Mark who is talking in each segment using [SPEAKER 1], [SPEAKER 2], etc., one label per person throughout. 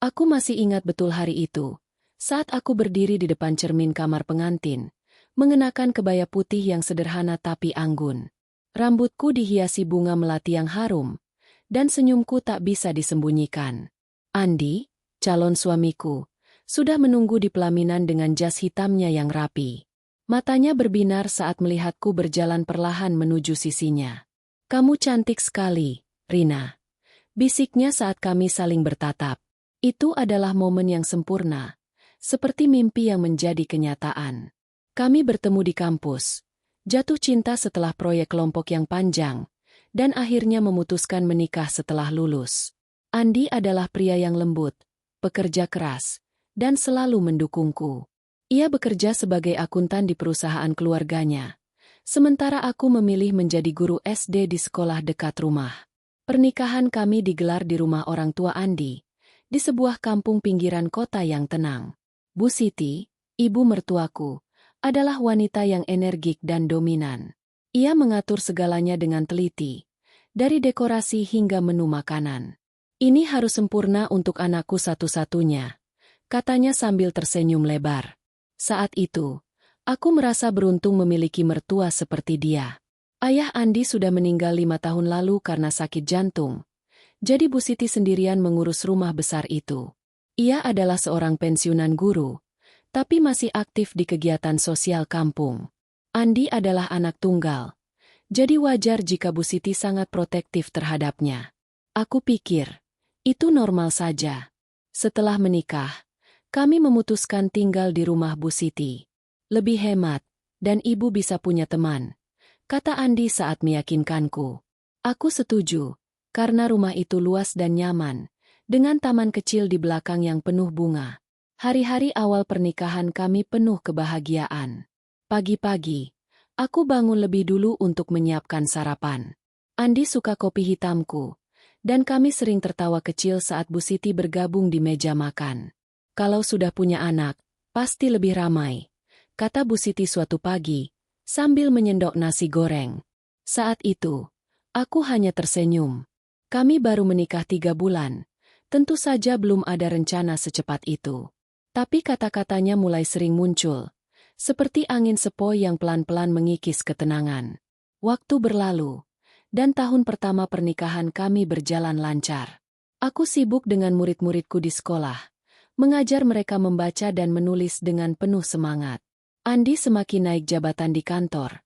[SPEAKER 1] Aku masih ingat betul hari itu, saat aku berdiri di depan cermin kamar pengantin, mengenakan kebaya putih yang sederhana tapi anggun. Rambutku dihiasi bunga melati yang harum, dan senyumku tak bisa disembunyikan. Andi, calon suamiku, sudah menunggu di pelaminan dengan jas hitamnya yang rapi. Matanya berbinar saat melihatku berjalan perlahan menuju sisinya. "Kamu cantik sekali, Rina," bisiknya saat kami saling bertatap. Itu adalah momen yang sempurna, seperti mimpi yang menjadi kenyataan. Kami bertemu di kampus, jatuh cinta setelah proyek kelompok yang panjang, dan akhirnya memutuskan menikah setelah lulus. Andi adalah pria yang lembut, pekerja keras, dan selalu mendukungku. Ia bekerja sebagai akuntan di perusahaan keluarganya, sementara aku memilih menjadi guru SD di sekolah dekat rumah. Pernikahan kami digelar di rumah orang tua Andi, di sebuah kampung pinggiran kota yang tenang. Bu Siti, ibu mertuaku, adalah wanita yang energik dan dominan. Ia mengatur segalanya dengan teliti, dari dekorasi hingga menu makanan. "Ini harus sempurna untuk anakku satu-satunya," katanya sambil tersenyum lebar. Saat itu, aku merasa beruntung memiliki mertua seperti dia. Ayah Andi sudah meninggal 5 tahun lalu karena sakit jantung, jadi Bu Siti sendirian mengurus rumah besar itu. Ia adalah seorang pensiunan guru, tapi masih aktif di kegiatan sosial kampung. Andi adalah anak tunggal, jadi wajar jika Bu Siti sangat protektif terhadapnya. Aku pikir, itu normal saja. Setelah menikah, kami memutuskan tinggal di rumah Bu Siti. "Lebih hemat, dan ibu bisa punya teman," kata Andi saat meyakinkanku. Aku setuju, karena rumah itu luas dan nyaman, dengan taman kecil di belakang yang penuh bunga. Hari-hari awal pernikahan kami penuh kebahagiaan. Pagi-pagi, aku bangun lebih dulu untuk menyiapkan sarapan. Andi suka kopi hitamku, dan kami sering tertawa kecil saat Bu Siti bergabung di meja makan. "Kalau sudah punya anak, pasti lebih ramai," kata Bu Siti suatu pagi, sambil menyendok nasi goreng. Saat itu, aku hanya tersenyum. Kami baru menikah 3 bulan, tentu saja belum ada rencana secepat itu. Tapi kata-katanya mulai sering muncul, seperti angin sepoi yang pelan-pelan mengikis ketenangan. Waktu berlalu, dan tahun pertama pernikahan kami berjalan lancar. Aku sibuk dengan murid-muridku di sekolah, mengajar mereka membaca dan menulis dengan penuh semangat. Andi semakin naik jabatan di kantor,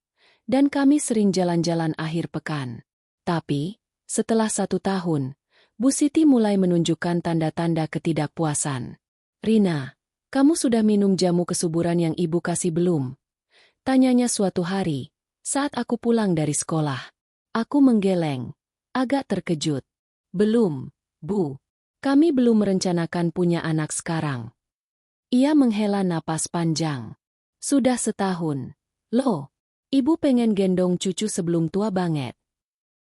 [SPEAKER 1] dan kami sering jalan-jalan akhir pekan. Tapi, setelah 1 tahun, Bu Siti mulai menunjukkan tanda-tanda ketidakpuasan. "Rina, kamu sudah minum jamu kesuburan yang ibu kasih belum?" tanyanya suatu hari, saat aku pulang dari sekolah. Aku menggeleng, agak terkejut. "Belum, Bu. Kami belum merencanakan punya anak sekarang." Ia menghela napas panjang. "Sudah setahun. Loh, ibu pengen gendong cucu sebelum tua banget."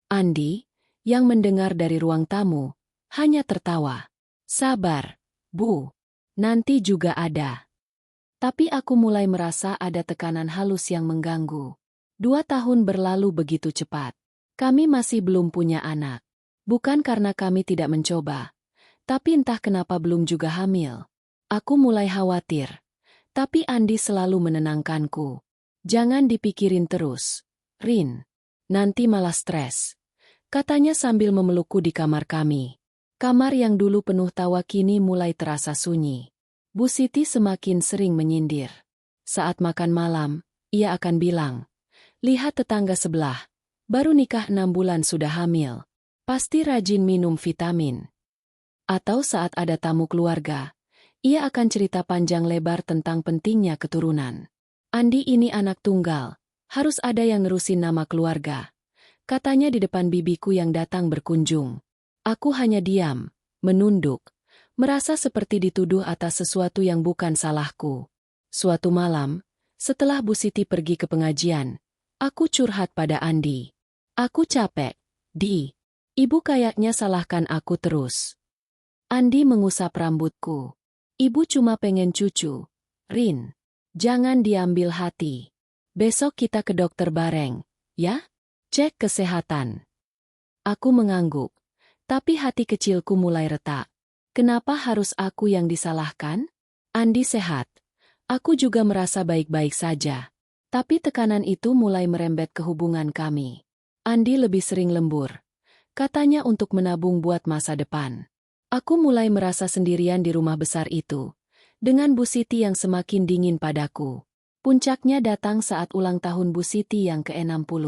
[SPEAKER 1] Andi, yang mendengar dari ruang tamu, hanya tertawa. "Sabar, Bu. Nanti juga ada." Tapi aku mulai merasa ada tekanan halus yang mengganggu. 2 tahun berlalu begitu cepat. Kami masih belum punya anak. Bukan karena kami tidak mencoba, tapi entah kenapa belum juga hamil. Aku mulai khawatir, tapi Andi selalu menenangkanku. "Jangan dipikirin terus, Rin. Nanti malah stres," katanya sambil memelukku di kamar kami. Kamar yang dulu penuh tawa kini mulai terasa sunyi. Bu Siti semakin sering menyindir. Saat makan malam, ia akan bilang, "Lihat tetangga sebelah, baru nikah 6 bulan sudah hamil. Pasti rajin minum vitamin." Atau saat ada tamu keluarga, ia akan cerita panjang lebar tentang pentingnya keturunan. "Andi ini anak tunggal, harus ada yang nerusin nama keluarga," katanya di depan bibiku yang datang berkunjung. Aku hanya diam, menunduk, merasa seperti dituduh atas sesuatu yang bukan salahku. Suatu malam, setelah Bu Siti pergi ke pengajian, aku curhat pada Andi. "Aku capek, Di. Ibu kayaknya salahkan aku terus." Andi mengusap rambutku. "Ibu cuma pengen cucu, Rin. Jangan diambil hati. Besok kita ke dokter bareng, ya? Cek kesehatan." Aku mengangguk, tapi hati kecilku mulai retak. Kenapa harus aku yang disalahkan? Andi sehat. Aku juga merasa baik-baik saja. Tapi tekanan itu mulai merembet ke hubungan kami. Andi lebih sering lembur. Katanya untuk menabung buat masa depan. Aku mulai merasa sendirian di rumah besar itu. Dengan Bu Siti yang semakin dingin padaku. Puncaknya datang saat ulang tahun Bu Siti yang ke-60.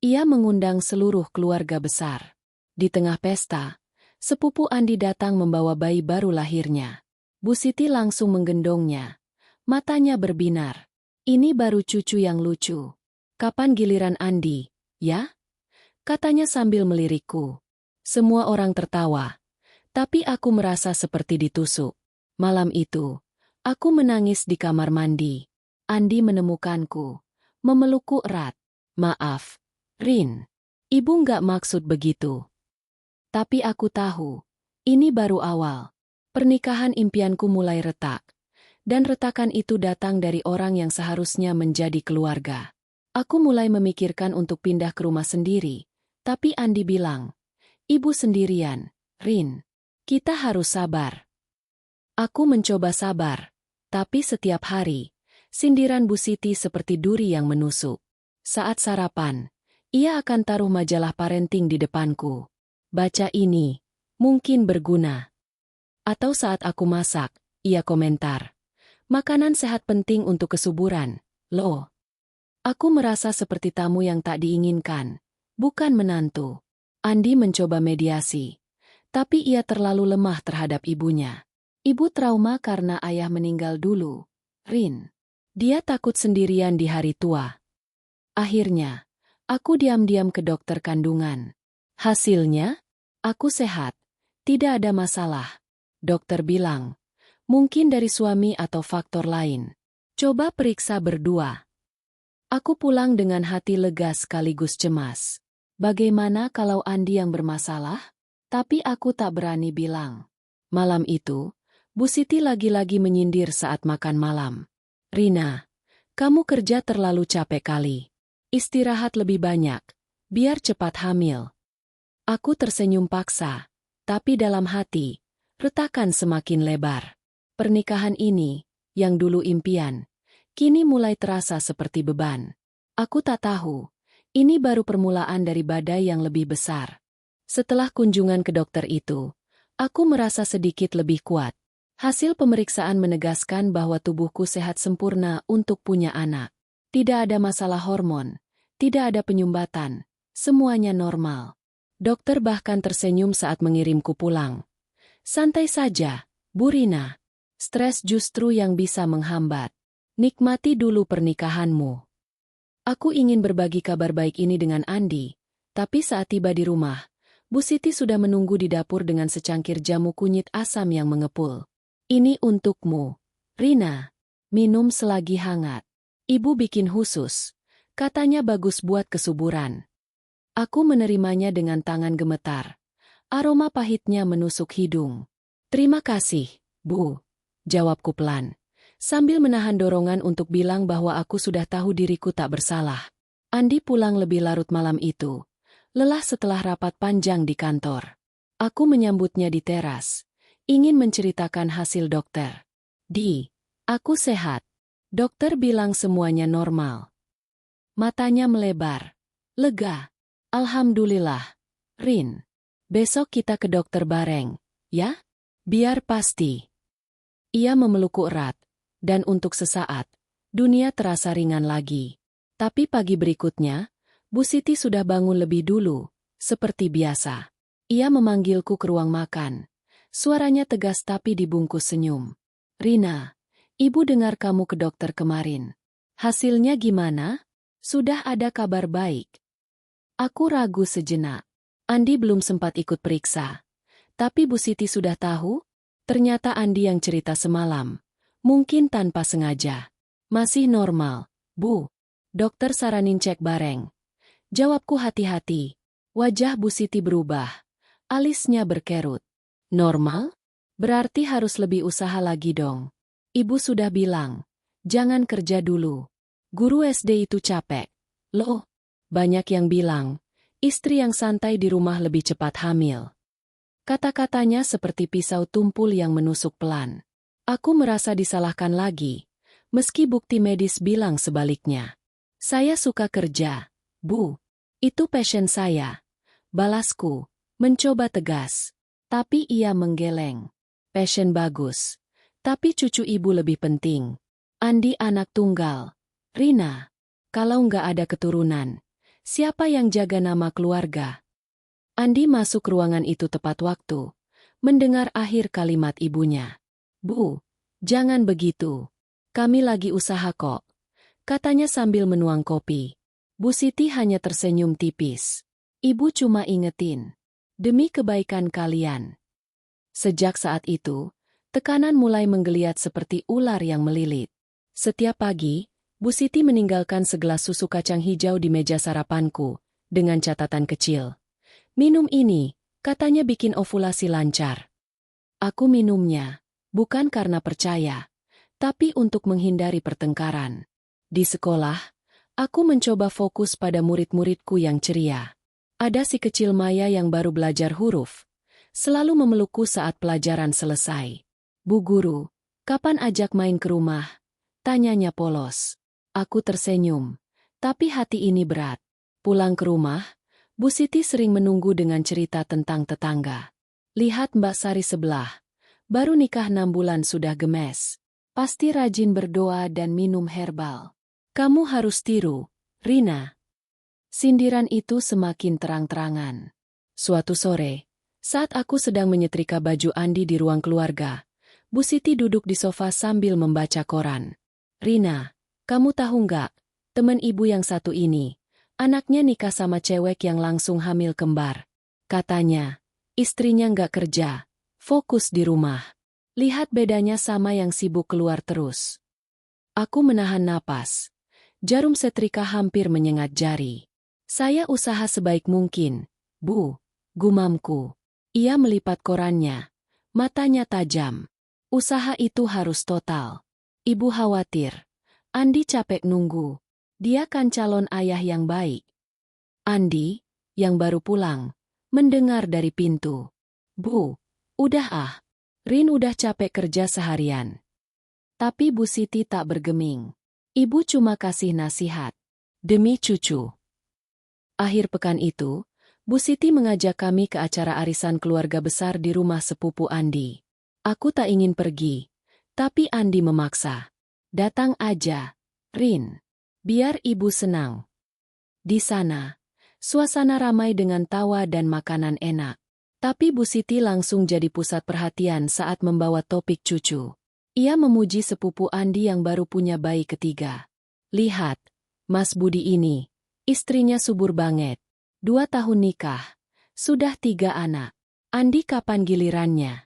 [SPEAKER 1] Ia mengundang seluruh keluarga besar. Di tengah pesta, sepupu Andi datang membawa bayi baru lahirnya. Bu Siti langsung menggendongnya. Matanya berbinar. Ini baru cucu yang lucu. Kapan giliran Andi, ya? Katanya sambil melirikku. Semua orang tertawa. Tapi aku merasa seperti ditusuk. Malam itu, aku menangis di kamar mandi. Andi menemukanku. Memelukku erat. Maaf, Rin. Ibu nggak maksud begitu. Tapi aku tahu. Ini baru awal. Pernikahan impianku mulai retak. Dan retakan itu datang dari orang yang seharusnya menjadi keluarga. Aku mulai memikirkan untuk pindah ke rumah sendiri. Tapi Andi bilang, ibu sendirian, Rin. Kita harus sabar. Aku mencoba sabar. Tapi setiap hari, sindiran Bu Siti seperti duri yang menusuk. Saat sarapan, ia akan taruh majalah parenting di depanku. Baca ini, mungkin berguna. Atau saat aku masak, ia komentar. Makanan sehat penting untuk kesuburan, loh. Aku merasa seperti tamu yang tak diinginkan, bukan menantu. Andi mencoba mediasi, tapi ia terlalu lemah terhadap ibunya. Ibu trauma karena ayah meninggal dulu, Rin. Dia takut sendirian di hari tua. Akhirnya, aku diam-diam ke dokter kandungan. Hasilnya, aku sehat, tidak ada masalah. Dokter bilang, mungkin dari suami atau faktor lain. Coba periksa berdua. Aku pulang dengan hati lega sekaligus cemas. Bagaimana kalau Andi yang bermasalah? Tapi aku tak berani bilang. Malam itu, Bu Siti lagi-lagi menyindir saat makan malam. Rina, kamu kerja terlalu capek kali. Istirahat lebih banyak, biar cepat hamil. Aku tersenyum paksa, tapi dalam hati, retakan semakin lebar. Pernikahan ini, yang dulu impian, kini mulai terasa seperti beban. Aku tak tahu, ini baru permulaan dari badai yang lebih besar. Setelah kunjungan ke dokter itu, aku merasa sedikit lebih kuat. Hasil pemeriksaan menegaskan bahwa tubuhku sehat sempurna untuk punya anak. Tidak ada masalah hormon, tidak ada penyumbatan, semuanya normal. Dokter bahkan tersenyum saat mengirimku pulang. Santai saja, Bu Rina. Stres justru yang bisa menghambat. Nikmati dulu pernikahanmu. Aku ingin berbagi kabar baik ini dengan Andi, tapi saat tiba di rumah, Bu Siti sudah menunggu di dapur dengan secangkir jamu kunyit asam yang mengepul. Ini untukmu, Rina. Minum selagi hangat. Ibu bikin khusus. Katanya bagus buat kesuburan. Aku menerimanya dengan tangan gemetar. Aroma pahitnya menusuk hidung. Terima kasih, Bu. Jawabku pelan, sambil menahan dorongan untuk bilang bahwa aku sudah tahu diriku tak bersalah. Andi pulang lebih larut malam itu, lelah setelah rapat panjang di kantor. Aku menyambutnya di teras, ingin menceritakan hasil dokter. Aku sehat. Dokter bilang semuanya normal. Matanya melebar. Lega. Alhamdulillah. Rin, besok kita ke dokter bareng, ya? Biar pasti. Ia memelukku erat, dan untuk sesaat, dunia terasa ringan lagi. Tapi pagi berikutnya, Bu Siti sudah bangun lebih dulu, seperti biasa. Ia memanggilku ke ruang makan. Suaranya tegas tapi dibungkus senyum. Rina, ibu dengar kamu ke dokter kemarin. Hasilnya gimana? Sudah ada kabar baik. Aku ragu sejenak. Andi belum sempat ikut periksa. Tapi Bu Siti sudah tahu? Ternyata Andi yang cerita semalam. Mungkin tanpa sengaja. Masih normal, Bu. Dokter saranin cek bareng. Jawabku hati-hati. Wajah Bu Siti berubah. Alisnya berkerut. Normal? Berarti harus lebih usaha lagi dong. Ibu sudah bilang, jangan kerja dulu. Guru SD itu capek. Loh, banyak yang bilang, istri yang santai di rumah lebih cepat hamil. Kata-katanya seperti pisau tumpul yang menusuk pelan. Aku merasa disalahkan lagi, meski bukti medis bilang sebaliknya. Saya suka kerja, Bu. Itu passion saya. Balasku, mencoba tegas. Tapi ia menggeleng. Passion bagus. Tapi cucu ibu lebih penting. Andi anak tunggal. Rina, kalau nggak ada keturunan, siapa yang jaga nama keluarga? Andi masuk ruangan itu tepat waktu, mendengar akhir kalimat ibunya. Bu, jangan begitu. Kami lagi usaha kok, katanya sambil menuang kopi. Bu Siti hanya tersenyum tipis. Ibu cuma ingetin, demi kebaikan kalian. Sejak saat itu, tekanan mulai menggeliat seperti ular yang melilit. Setiap pagi, Bu Siti meninggalkan segelas susu kacang hijau di meja sarapanku, dengan catatan kecil. Minum ini, katanya bikin ovulasi lancar. Aku minumnya, bukan karena percaya, tapi untuk menghindari pertengkaran. Di sekolah, aku mencoba fokus pada murid-muridku yang ceria. Ada si kecil Maya yang baru belajar huruf, selalu memelukku saat pelajaran selesai. Bu guru, kapan ajak main ke rumah? Tanyanya polos. Aku tersenyum, tapi hati ini berat. Pulang ke rumah, Bu Siti sering menunggu dengan cerita tentang tetangga. Lihat Mbak Sari sebelah, baru nikah 6 bulan sudah gemes. Pasti rajin berdoa dan minum herbal. Kamu harus tiru, Rina. Sindiran itu semakin terang-terangan. Suatu sore, saat aku sedang menyetrika baju Andi di ruang keluarga, Bu Siti duduk di sofa sambil membaca koran. Rina, kamu tahu nggak, teman ibu yang satu ini, anaknya nikah sama cewek yang langsung hamil kembar. Katanya, istrinya nggak kerja, fokus di rumah. Lihat bedanya sama yang sibuk keluar terus. Aku menahan napas. Jarum setrika hampir menyengat jari. Saya usaha sebaik mungkin, Bu, gumamku. Ia melipat korannya. Matanya tajam. Usaha itu harus total. Ibu khawatir. Andi capek nunggu. Dia kan calon ayah yang baik. Andi, yang baru pulang, mendengar dari pintu. Bu, udah ah. Rin udah capek kerja seharian. Tapi Bu Siti tak bergeming. Ibu cuma kasih nasihat. Demi cucu. Akhir pekan itu, Bu Siti mengajak kami ke acara arisan keluarga besar di rumah sepupu Andi. Aku tak ingin pergi, tapi Andi memaksa. Datang aja, Rin. Biar ibu senang. Di sana, suasana ramai dengan tawa dan makanan enak. Tapi Bu Siti langsung jadi pusat perhatian saat membawa topik cucu. Ia memuji sepupu Andi yang baru punya bayi ketiga. Lihat, Mas Budi ini, istrinya subur banget. 2 tahun nikah, sudah 3 anak. Andi kapan gilirannya?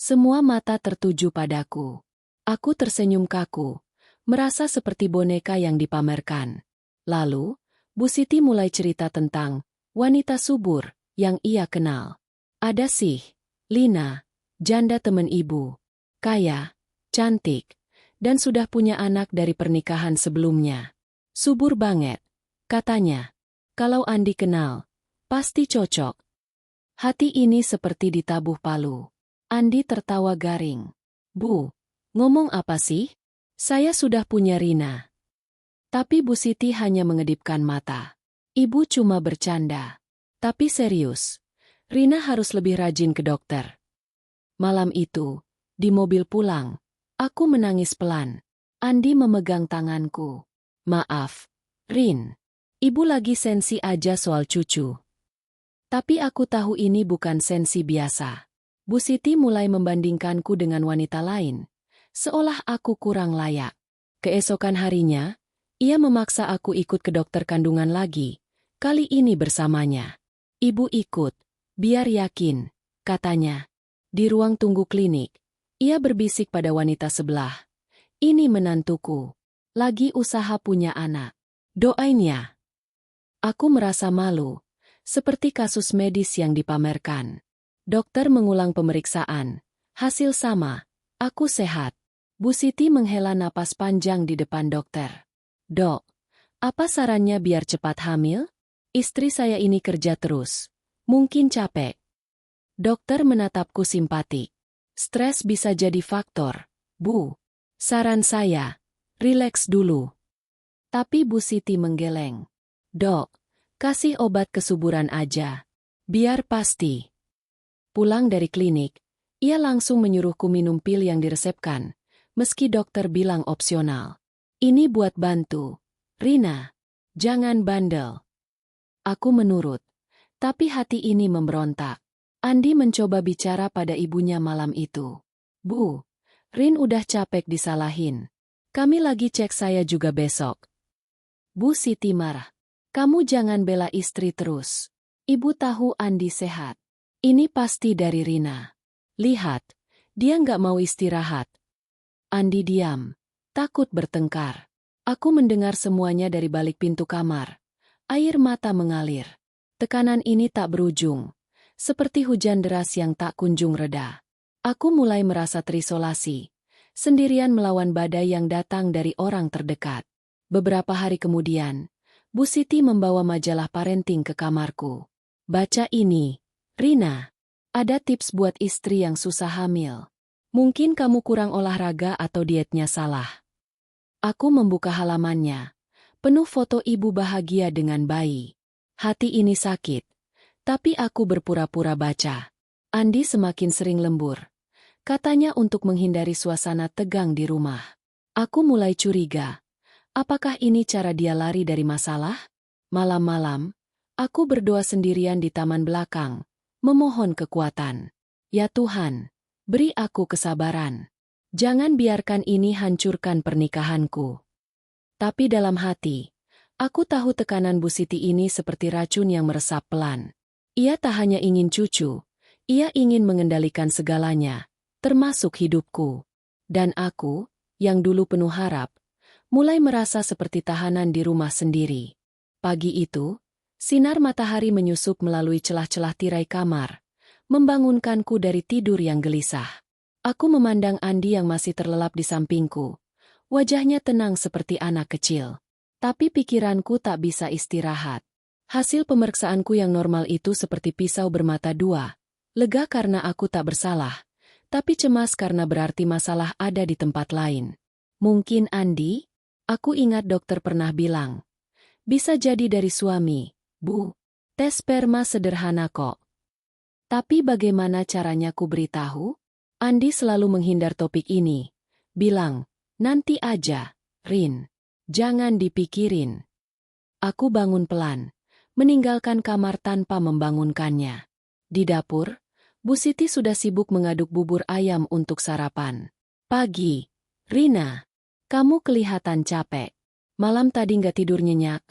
[SPEAKER 1] Semua mata tertuju padaku. Aku tersenyum kaku, merasa seperti boneka yang dipamerkan. Lalu, Bu Siti mulai cerita tentang wanita subur yang ia kenal. Ada sih, Lina, janda teman ibu. Kaya, cantik, dan sudah punya anak dari pernikahan sebelumnya. Subur banget, katanya. Kalau Andi kenal, pasti cocok. Hati ini seperti ditabuh palu. Andi tertawa garing. Bu, ngomong apa sih? Saya sudah punya Rina. Tapi Bu Siti hanya mengedipkan mata. Ibu cuma bercanda. Tapi serius, Rina harus lebih rajin ke dokter. Malam itu, di mobil pulang, aku menangis pelan. Andi memegang tanganku. Maaf, Rin. Ibu lagi sensi aja soal cucu. Tapi aku tahu ini bukan sensi biasa. Bu Siti mulai membandingkanku dengan wanita lain, seolah aku kurang layak. Keesokan harinya, ia memaksa aku ikut ke dokter kandungan lagi, kali ini bersamanya. Ibu ikut, biar yakin, katanya. Di ruang tunggu klinik, ia berbisik pada wanita sebelah. Ini menantuku, lagi usaha punya anak. Doain ya. Aku merasa malu, seperti kasus medis yang dipamerkan. Dokter mengulang pemeriksaan. Hasil sama, aku sehat. Bu Siti menghela napas panjang di depan dokter. Dok, apa sarannya biar cepat hamil? Istri saya ini kerja terus. Mungkin capek. Dokter menatapku simpatik. Stres bisa jadi faktor, Bu. Saran saya, rileks dulu. Tapi Bu Siti menggeleng. Dok, kasih obat kesuburan aja. Biar pasti. Pulang dari klinik, ia langsung menyuruhku minum pil yang diresepkan, meski dokter bilang opsional. Ini buat bantu. Rina, jangan bandel. Aku menurut, tapi hati ini memberontak. Andi mencoba bicara pada ibunya malam itu. Bu, Rin udah capek disalahin. Kami lagi cek saya juga besok. Bu Siti marah. Kamu jangan bela istri terus. Ibu tahu Andi sehat. Ini pasti dari Rina. Lihat, dia nggak mau istirahat. Andi diam, takut bertengkar. Aku mendengar semuanya dari balik pintu kamar. Air mata mengalir. Tekanan ini tak berujung. Seperti hujan deras yang tak kunjung reda. Aku mulai merasa terisolasi, sendirian melawan badai yang datang dari orang terdekat. Beberapa hari kemudian, Bu Siti membawa majalah parenting ke kamarku. Baca ini, Rina. Ada tips buat istri yang susah hamil. Mungkin kamu kurang olahraga atau dietnya salah. Aku membuka halamannya, penuh foto ibu bahagia dengan bayi. Hati ini sakit. Tapi aku berpura-pura baca. Andi semakin sering lembur. Katanya untuk menghindari suasana tegang di rumah. Aku mulai curiga. Apakah ini cara dia lari dari masalah? Malam-malam, aku berdoa sendirian di taman belakang, memohon kekuatan. Ya Tuhan, beri aku kesabaran. Jangan biarkan ini hancurkan pernikahanku. Tapi dalam hati, aku tahu tekanan Bu Siti ini seperti racun yang meresap pelan. Ia tak hanya ingin cucu, ia ingin mengendalikan segalanya, termasuk hidupku. Dan aku, yang dulu penuh harap, mulai merasa seperti tahanan di rumah sendiri. Pagi itu, sinar matahari menyusup melalui celah-celah tirai kamar, membangunkanku dari tidur yang gelisah. Aku memandang Andi yang masih terlelap di sampingku. Wajahnya tenang seperti anak kecil. Tapi pikiranku tak bisa istirahat. Hasil pemeriksaanku yang normal itu seperti pisau bermata dua. Lega karena aku tak bersalah, tapi cemas karena berarti masalah ada di tempat lain. Mungkin Andi? Aku ingat dokter pernah bilang. Bisa jadi dari suami, Bu. Tes sperma sederhana kok. Tapi bagaimana caranya ku beritahu? Andi selalu menghindar topik ini. Bilang, nanti aja, Rin. Jangan dipikirin. Aku bangun pelan. Meninggalkan kamar tanpa membangunkannya. Di dapur, Bu Siti sudah sibuk mengaduk bubur ayam untuk sarapan. Pagi, Rina, kamu kelihatan capek. Malam tadi nggak tidur nyenyak?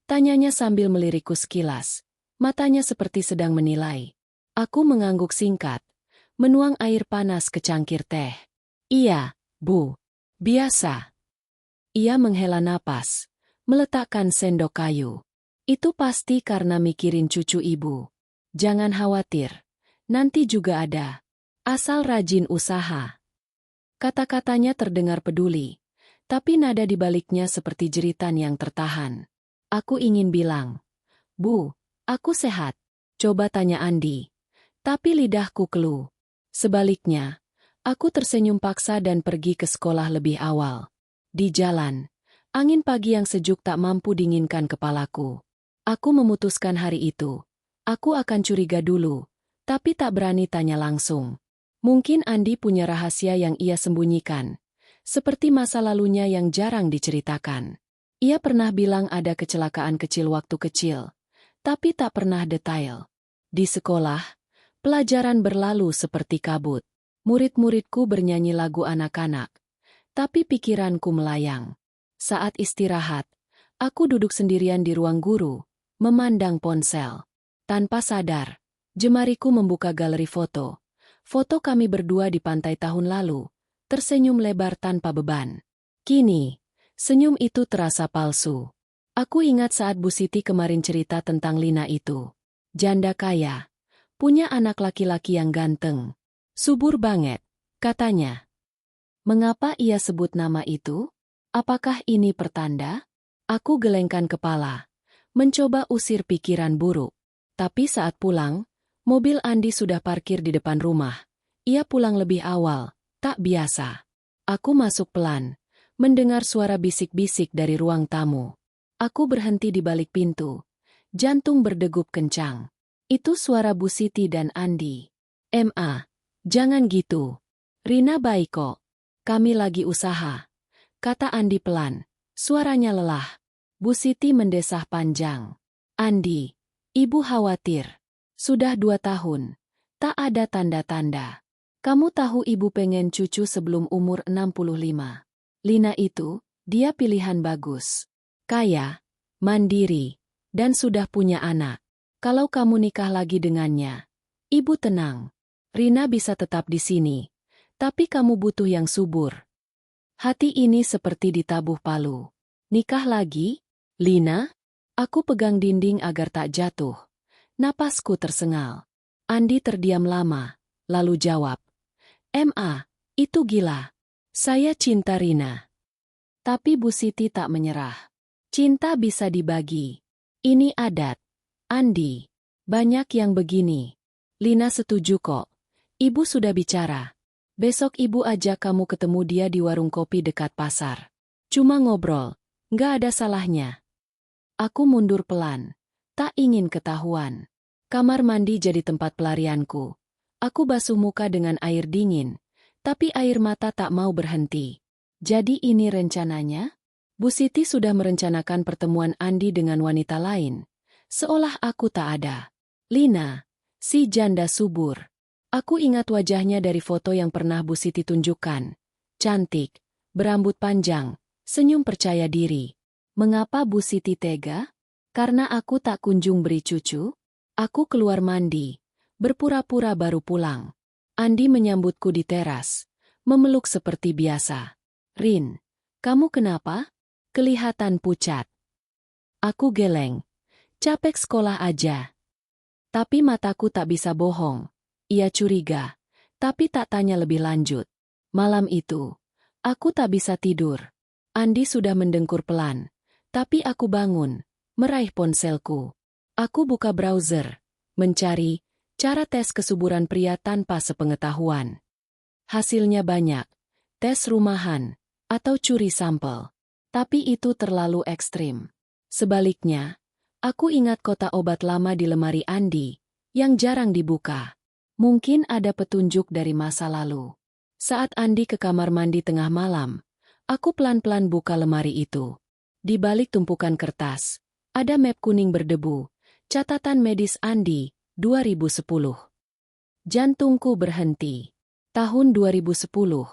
[SPEAKER 1] Tanyanya sambil melirikku sekilas. Matanya seperti sedang menilai. Aku mengangguk singkat, menuang air panas ke cangkir teh. Iya, Bu. Biasa. Ia menghela napas, meletakkan sendok kayu. Itu pasti karena mikirin cucu ibu. Jangan khawatir, nanti juga ada. Asal rajin usaha. Kata-katanya terdengar peduli, tapi nada di baliknya seperti jeritan yang tertahan. Aku ingin bilang, Bu, aku sehat. Coba tanya Andi. Tapi lidahku keluh. Sebaliknya, aku tersenyum paksa dan pergi ke sekolah lebih awal. Di jalan, angin pagi yang sejuk tak mampu dinginkan kepalaku. Aku memutuskan hari itu. Aku akan curiga dulu, tapi tak berani tanya langsung. Mungkin Andi punya rahasia yang ia sembunyikan, seperti masa lalunya yang jarang diceritakan. Ia pernah bilang ada kecelakaan kecil waktu kecil, tapi tak pernah detail. Di sekolah, pelajaran berlalu seperti kabut. Murid-muridku bernyanyi lagu anak-anak, tapi pikiranku melayang. Saat istirahat, aku duduk sendirian di ruang guru, memandang ponsel. Tanpa sadar, jemariku membuka galeri foto. Foto kami berdua di pantai tahun lalu, tersenyum lebar tanpa beban. Kini, senyum itu terasa palsu. Aku ingat saat Bu Siti kemarin cerita tentang Lina itu. Janda kaya, punya anak laki-laki yang ganteng. Subur banget, katanya. Mengapa ia sebut nama itu? Apakah ini pertanda? Aku gelengkan kepala, mencoba usir pikiran buruk. Tapi saat pulang, Mobil Andi sudah parkir di depan rumah. Ia pulang lebih awal, tak biasa. Aku masuk pelan, mendengar suara bisik-bisik dari ruang tamu. Aku berhenti di balik pintu. Jantung berdegup kencang. Itu suara Bu Siti dan Andi. "Ma, jangan gitu. Rina baik kok. Kami lagi usaha," kata Andi pelan. Suaranya lelah. Bu Siti mendesah panjang. "Andi, ibu khawatir. Sudah 2 tahun. Tak ada tanda-tanda. Kamu tahu ibu pengen cucu sebelum umur 65. Lina itu, dia pilihan bagus. Kaya, mandiri, dan sudah punya anak. Kalau kamu nikah lagi dengannya, ibu tenang. Rina bisa tetap di sini. Tapi kamu butuh yang subur." Hati ini seperti ditabuh palu. "Nikah lagi? Lina?" Aku pegang dinding agar tak jatuh. Napasku tersengal. Andi terdiam lama, lalu jawab, "Ma, itu gila. Saya cinta Rina." Tapi Bu Siti tak menyerah. "Cinta bisa dibagi. Ini adat. Andi, banyak yang begini." "Lina setuju kok. Ibu sudah bicara. Besok ibu ajak kamu ketemu dia di warung kopi dekat pasar. Cuma ngobrol, nggak ada salahnya." Aku mundur pelan. Tak ingin ketahuan. Kamar mandi jadi tempat pelarianku. Aku basuh muka dengan air dingin, tapi air mata tak mau berhenti. Jadi ini rencananya? Bu Siti sudah merencanakan pertemuan Andi dengan wanita lain. Seolah aku tak ada. Lina, si janda subur. Aku ingat wajahnya dari foto yang pernah Bu Siti tunjukkan. Cantik, berambut panjang, senyum percaya diri. Mengapa Bu Siti tega? Karena aku tak kunjung beri cucu? Aku keluar mandi, berpura-pura baru pulang. Andi menyambutku di teras, memeluk seperti biasa. "Rin, kamu kenapa? Kelihatan pucat." Aku geleng. "Capek sekolah aja." Tapi mataku tak bisa bohong. Ia curiga, tapi tak tanya lebih lanjut. Malam itu, aku tak bisa tidur. Andi sudah mendengkur pelan. Tapi aku bangun, meraih ponselku. Aku buka browser, mencari cara tes kesuburan pria tanpa sepengetahuan. Hasilnya banyak, tes rumahan, atau curi sampel. Tapi itu terlalu ekstrim. Sebaliknya, aku ingat kotak obat lama di lemari Andi, yang jarang dibuka. Mungkin ada petunjuk dari masa lalu. Saat Andi ke kamar mandi tengah malam, aku pelan-pelan buka lemari itu. Di balik tumpukan kertas, ada map kuning berdebu, catatan medis Andi, 2010. Jantungku berhenti. Tahun 2010,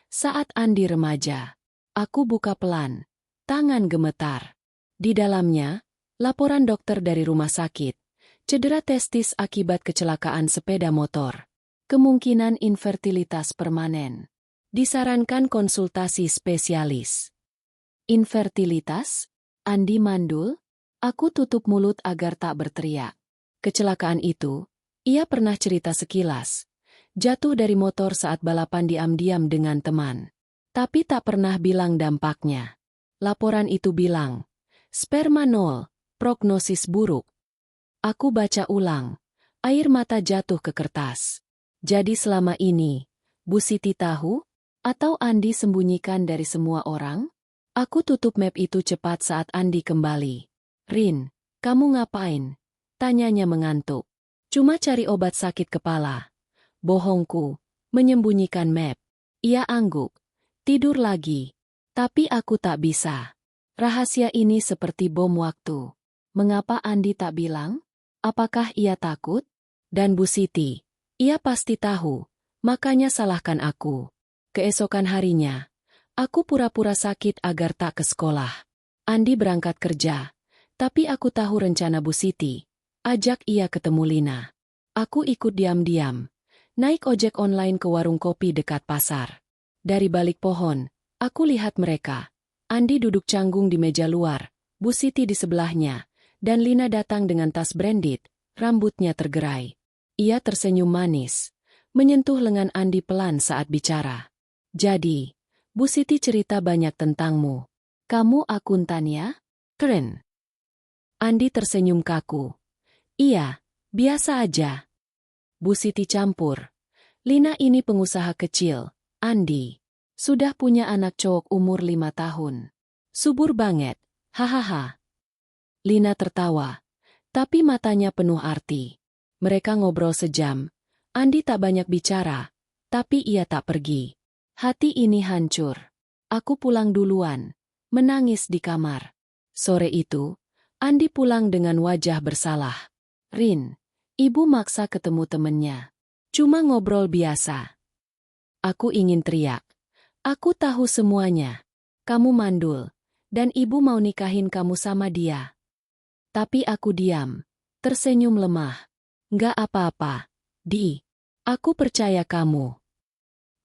[SPEAKER 1] saat Andi remaja. Aku buka pelan, tangan gemetar. Di dalamnya, laporan dokter dari rumah sakit. Cedera testis akibat kecelakaan sepeda motor. Kemungkinan infertilitas permanen. Disarankan konsultasi spesialis. Infertilitas? Andi mandul? Aku tutup mulut agar tak berteriak. Kecelakaan itu, ia pernah cerita sekilas. Jatuh dari motor saat balapan diam-diam dengan teman. Tapi tak pernah bilang dampaknya. Laporan itu bilang, sperma nol, prognosis buruk. Aku baca ulang. Air mata jatuh ke kertas. Jadi selama ini, Bu Siti tahu? Atau Andi sembunyikan dari semua orang? Aku tutup map itu cepat saat Andi kembali. "Rin, kamu ngapain?" Tanyanya mengantuk. "Cuma cari obat sakit kepala." Bohongku, menyembunyikan map. Ia angguk. Tidur lagi. Tapi aku tak bisa. Rahasia ini seperti bom waktu. Mengapa Andi tak bilang? Apakah ia takut? Dan Bu Siti, ia pasti tahu, makanya salahkan aku. Keesokan harinya, aku pura-pura sakit agar tak ke sekolah. Andi berangkat kerja, tapi aku tahu rencana Bu Siti. Ajak ia ketemu Lina. Aku ikut diam-diam, naik ojek online ke warung kopi dekat pasar. Dari balik pohon, aku lihat mereka. Andi duduk canggung di meja luar, Bu Siti di sebelahnya, dan Lina datang dengan tas branded, rambutnya tergerai. Ia tersenyum manis, menyentuh lengan Andi pelan saat bicara. "Jadi, Bu Siti cerita banyak tentangmu. Kamu akuntan ya? Keren." Andi tersenyum kaku. "Iya, biasa aja. Bu Siti campur. Lina ini pengusaha kecil, Andi. Sudah punya anak cowok umur 5 tahun. Subur banget, hahaha. Lina tertawa, tapi matanya penuh arti. Mereka ngobrol sejam. Andi tak banyak bicara, tapi ia tak pergi. Hati ini hancur. Aku pulang duluan, menangis di kamar. Sore itu, Andi pulang dengan wajah bersalah. Rin, ibu maksa ketemu temennya. Cuma ngobrol biasa. Aku ingin teriak. Aku tahu semuanya. Kamu mandul, dan ibu mau nikahin kamu sama dia. Tapi aku diam, tersenyum lemah. Nggak apa-apa, Di. Aku percaya kamu.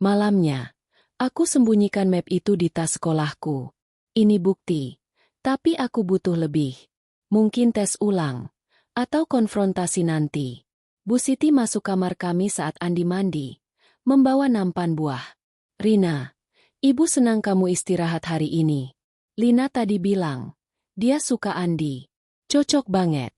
[SPEAKER 1] Malamnya, aku sembunyikan map itu di tas sekolahku. Ini bukti, tapi aku butuh lebih. Mungkin tes ulang, atau konfrontasi nanti. Bu Siti masuk kamar kami saat Andi mandi, membawa nampan buah. Rina, ibu senang kamu istirahat hari ini. Lina tadi bilang, dia suka Andi. Cocok banget.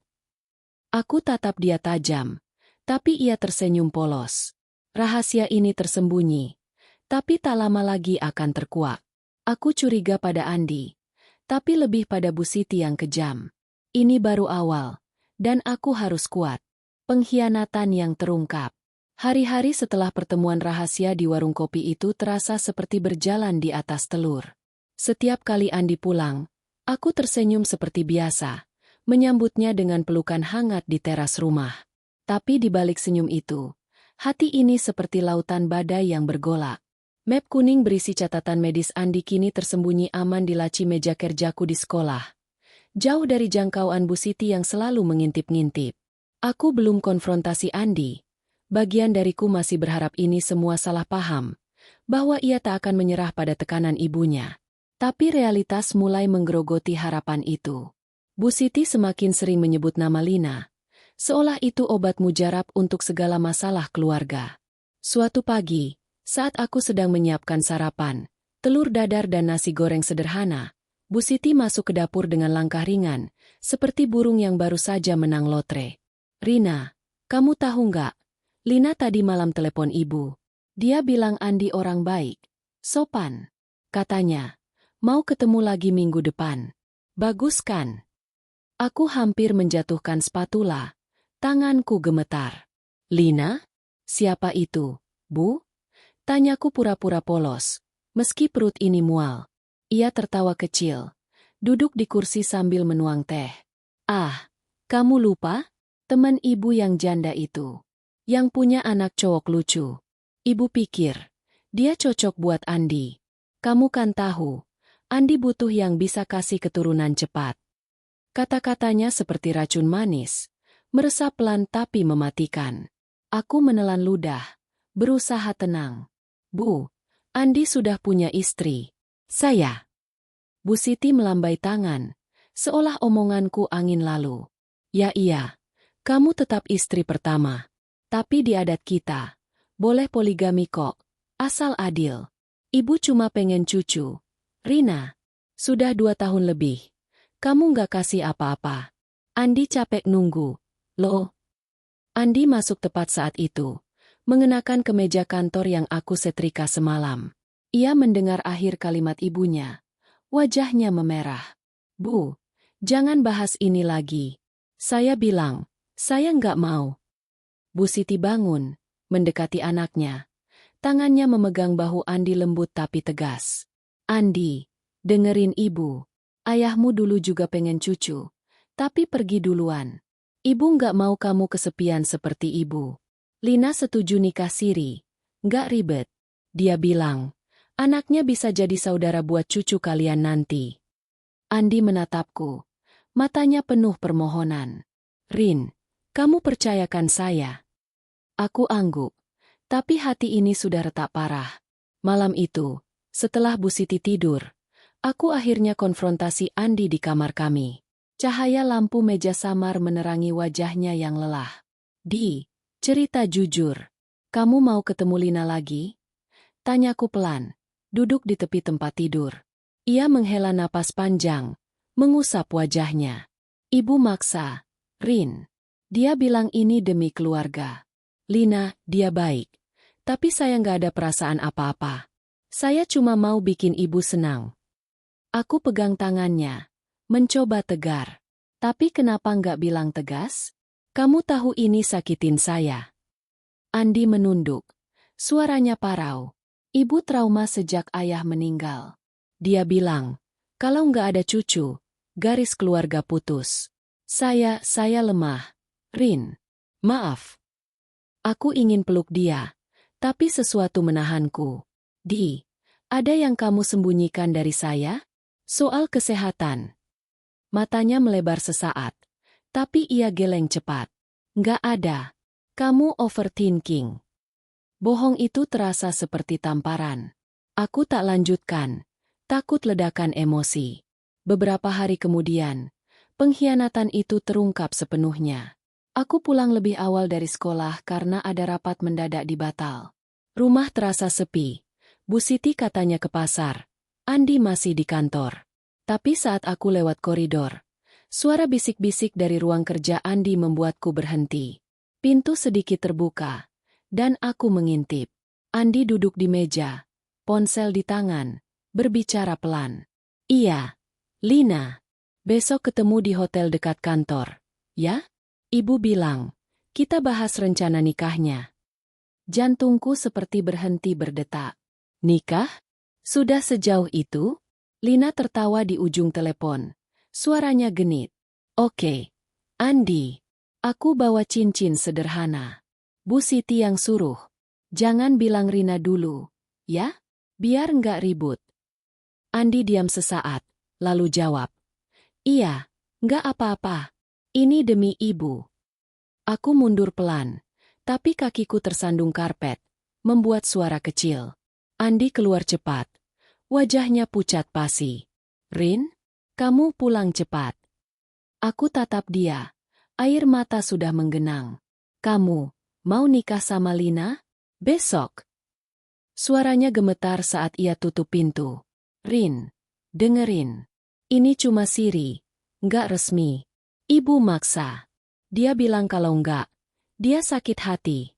[SPEAKER 1] Aku tatap dia tajam, tapi ia tersenyum polos. Rahasia ini tersembunyi, tapi tak lama lagi akan terkuak. Aku curiga pada Andi, tapi lebih pada Bu Siti yang kejam. Ini baru awal, dan aku harus kuat. Pengkhianatan yang terungkap. Hari-hari setelah pertemuan rahasia di warung kopi itu terasa seperti berjalan di atas telur. Setiap kali Andi pulang, aku tersenyum seperti biasa, menyambutnya dengan pelukan hangat di teras rumah. Tapi di balik senyum itu, hati ini seperti lautan badai yang bergolak. Map kuning berisi catatan medis Andi kini tersembunyi aman di laci meja kerjaku di sekolah. Jauh dari jangkauan Bu Siti yang selalu mengintip-ngintip. Aku belum konfrontasi Andi. Bagian dariku masih berharap ini semua salah paham, bahwa ia tak akan menyerah pada tekanan ibunya. Tapi realitas mulai menggerogoti harapan itu. Bu Siti semakin sering menyebut nama Lina, seolah itu obat mujarab untuk segala masalah keluarga. Suatu pagi, saat aku sedang menyiapkan sarapan, telur dadar dan nasi goreng sederhana, Bu Siti masuk ke dapur dengan langkah ringan, seperti burung yang baru saja menang lotre. Rina, kamu tahu nggak? Lina tadi malam telepon ibu. Dia bilang Andi orang baik, sopan. Katanya, mau ketemu lagi minggu depan. Bagus kan? Aku hampir menjatuhkan spatula. Tanganku gemetar. Lina? Siapa itu, Bu? Tanyaku pura-pura polos, meski perut ini mual. Ia tertawa kecil, duduk di kursi sambil menuang teh. Ah, kamu lupa? Teman ibu yang janda itu. Yang punya anak cowok lucu. Ibu pikir, dia cocok buat Andi. Kamu kan tahu, Andi butuh yang bisa kasih keturunan cepat. Kata-katanya seperti racun manis, meresap pelan tapi mematikan. Aku menelan ludah, berusaha tenang. Bu, Andi sudah punya istri. Saya. Bu Siti melambai tangan, seolah omonganku angin lalu. Ya iya. Kamu tetap istri pertama. Tapi di adat kita, boleh poligami kok, asal adil. Ibu cuma pengen cucu. Rina, sudah 2 tahun lebih. Kamu nggak kasih apa-apa. Andi capek nunggu. Loh. Andi masuk tepat saat itu, mengenakan kemeja kantor yang aku setrika semalam. Ia mendengar akhir kalimat ibunya. Wajahnya memerah. Bu, jangan bahas ini lagi. Saya bilang, saya nggak mau. Bu Siti bangun, mendekati anaknya. Tangannya memegang bahu Andi lembut tapi tegas. Andi, dengerin ibu. Ayahmu dulu juga pengen cucu, tapi pergi duluan. Ibu nggak mau kamu kesepian seperti ibu. Lina setuju nikah siri. Nggak ribet. Dia bilang, anaknya bisa jadi saudara buat cucu kalian nanti. Andi menatapku. Matanya penuh permohonan. Rin, kamu percayakan saya. Aku angguk, tapi hati ini sudah retak parah. Malam itu, setelah Bu Siti tidur, aku akhirnya konfrontasi Andi di kamar kami. Cahaya lampu meja samar menerangi wajahnya yang lelah. Di, cerita jujur. Kamu mau ketemu Lina lagi? Tanyaku pelan, duduk di tepi tempat tidur. Ia menghela napas panjang, mengusap wajahnya. Ibu maksa. Rin. Dia bilang ini demi keluarga. Lina, dia baik. Tapi saya nggak ada perasaan apa-apa. Saya cuma mau bikin ibu senang. Aku pegang tangannya, mencoba tegar. Tapi kenapa nggak bilang tegas? Kamu tahu ini sakitin saya. Andi menunduk. Suaranya parau. Ibu trauma sejak ayah meninggal. Dia bilang, kalau nggak ada cucu, garis keluarga putus. Saya lemah. Rin, maaf. Aku ingin peluk dia, tapi sesuatu menahanku. Di, ada yang kamu sembunyikan dari saya? Soal kesehatan. Matanya melebar sesaat, tapi ia geleng cepat. Nggak ada. Kamu overthinking. Bohong itu terasa seperti tamparan. Aku tak lanjutkan, takut ledakan emosi. Beberapa hari kemudian, pengkhianatan itu terungkap sepenuhnya. Aku pulang lebih awal dari sekolah karena ada rapat mendadak dibatal. Rumah terasa sepi. Bu Siti katanya ke pasar. Andi masih di kantor. Tapi saat aku lewat koridor, suara bisik-bisik dari ruang kerja Andi membuatku berhenti. Pintu sedikit terbuka, dan aku mengintip. Andi duduk di meja, ponsel di tangan, berbicara pelan. Iya, Lina. Besok ketemu di hotel dekat kantor. Ya? Ibu bilang, kita bahas rencana nikahnya. Jantungku seperti berhenti berdetak. Nikah? Sudah sejauh itu? Lina tertawa di ujung telepon. Suaranya genit. Oke, Andi. Aku bawa cincin sederhana. Bu Siti yang suruh. Jangan bilang Rina dulu, ya? Biar nggak ribut. Andi diam sesaat, lalu jawab. Iya, nggak apa-apa. Ini demi ibu. Aku mundur pelan, tapi kakiku tersandung karpet, membuat suara kecil. Andi keluar cepat. Wajahnya pucat pasi. Rin, kamu pulang cepat. Aku tatap dia. Air mata sudah menggenang. Kamu, mau nikah sama Lina? Besok. Suaranya gemetar saat ia tutup pintu. Rin, dengerin. Ini cuma siri, nggak resmi. Ibu maksa. Dia bilang kalau nggak, dia sakit hati.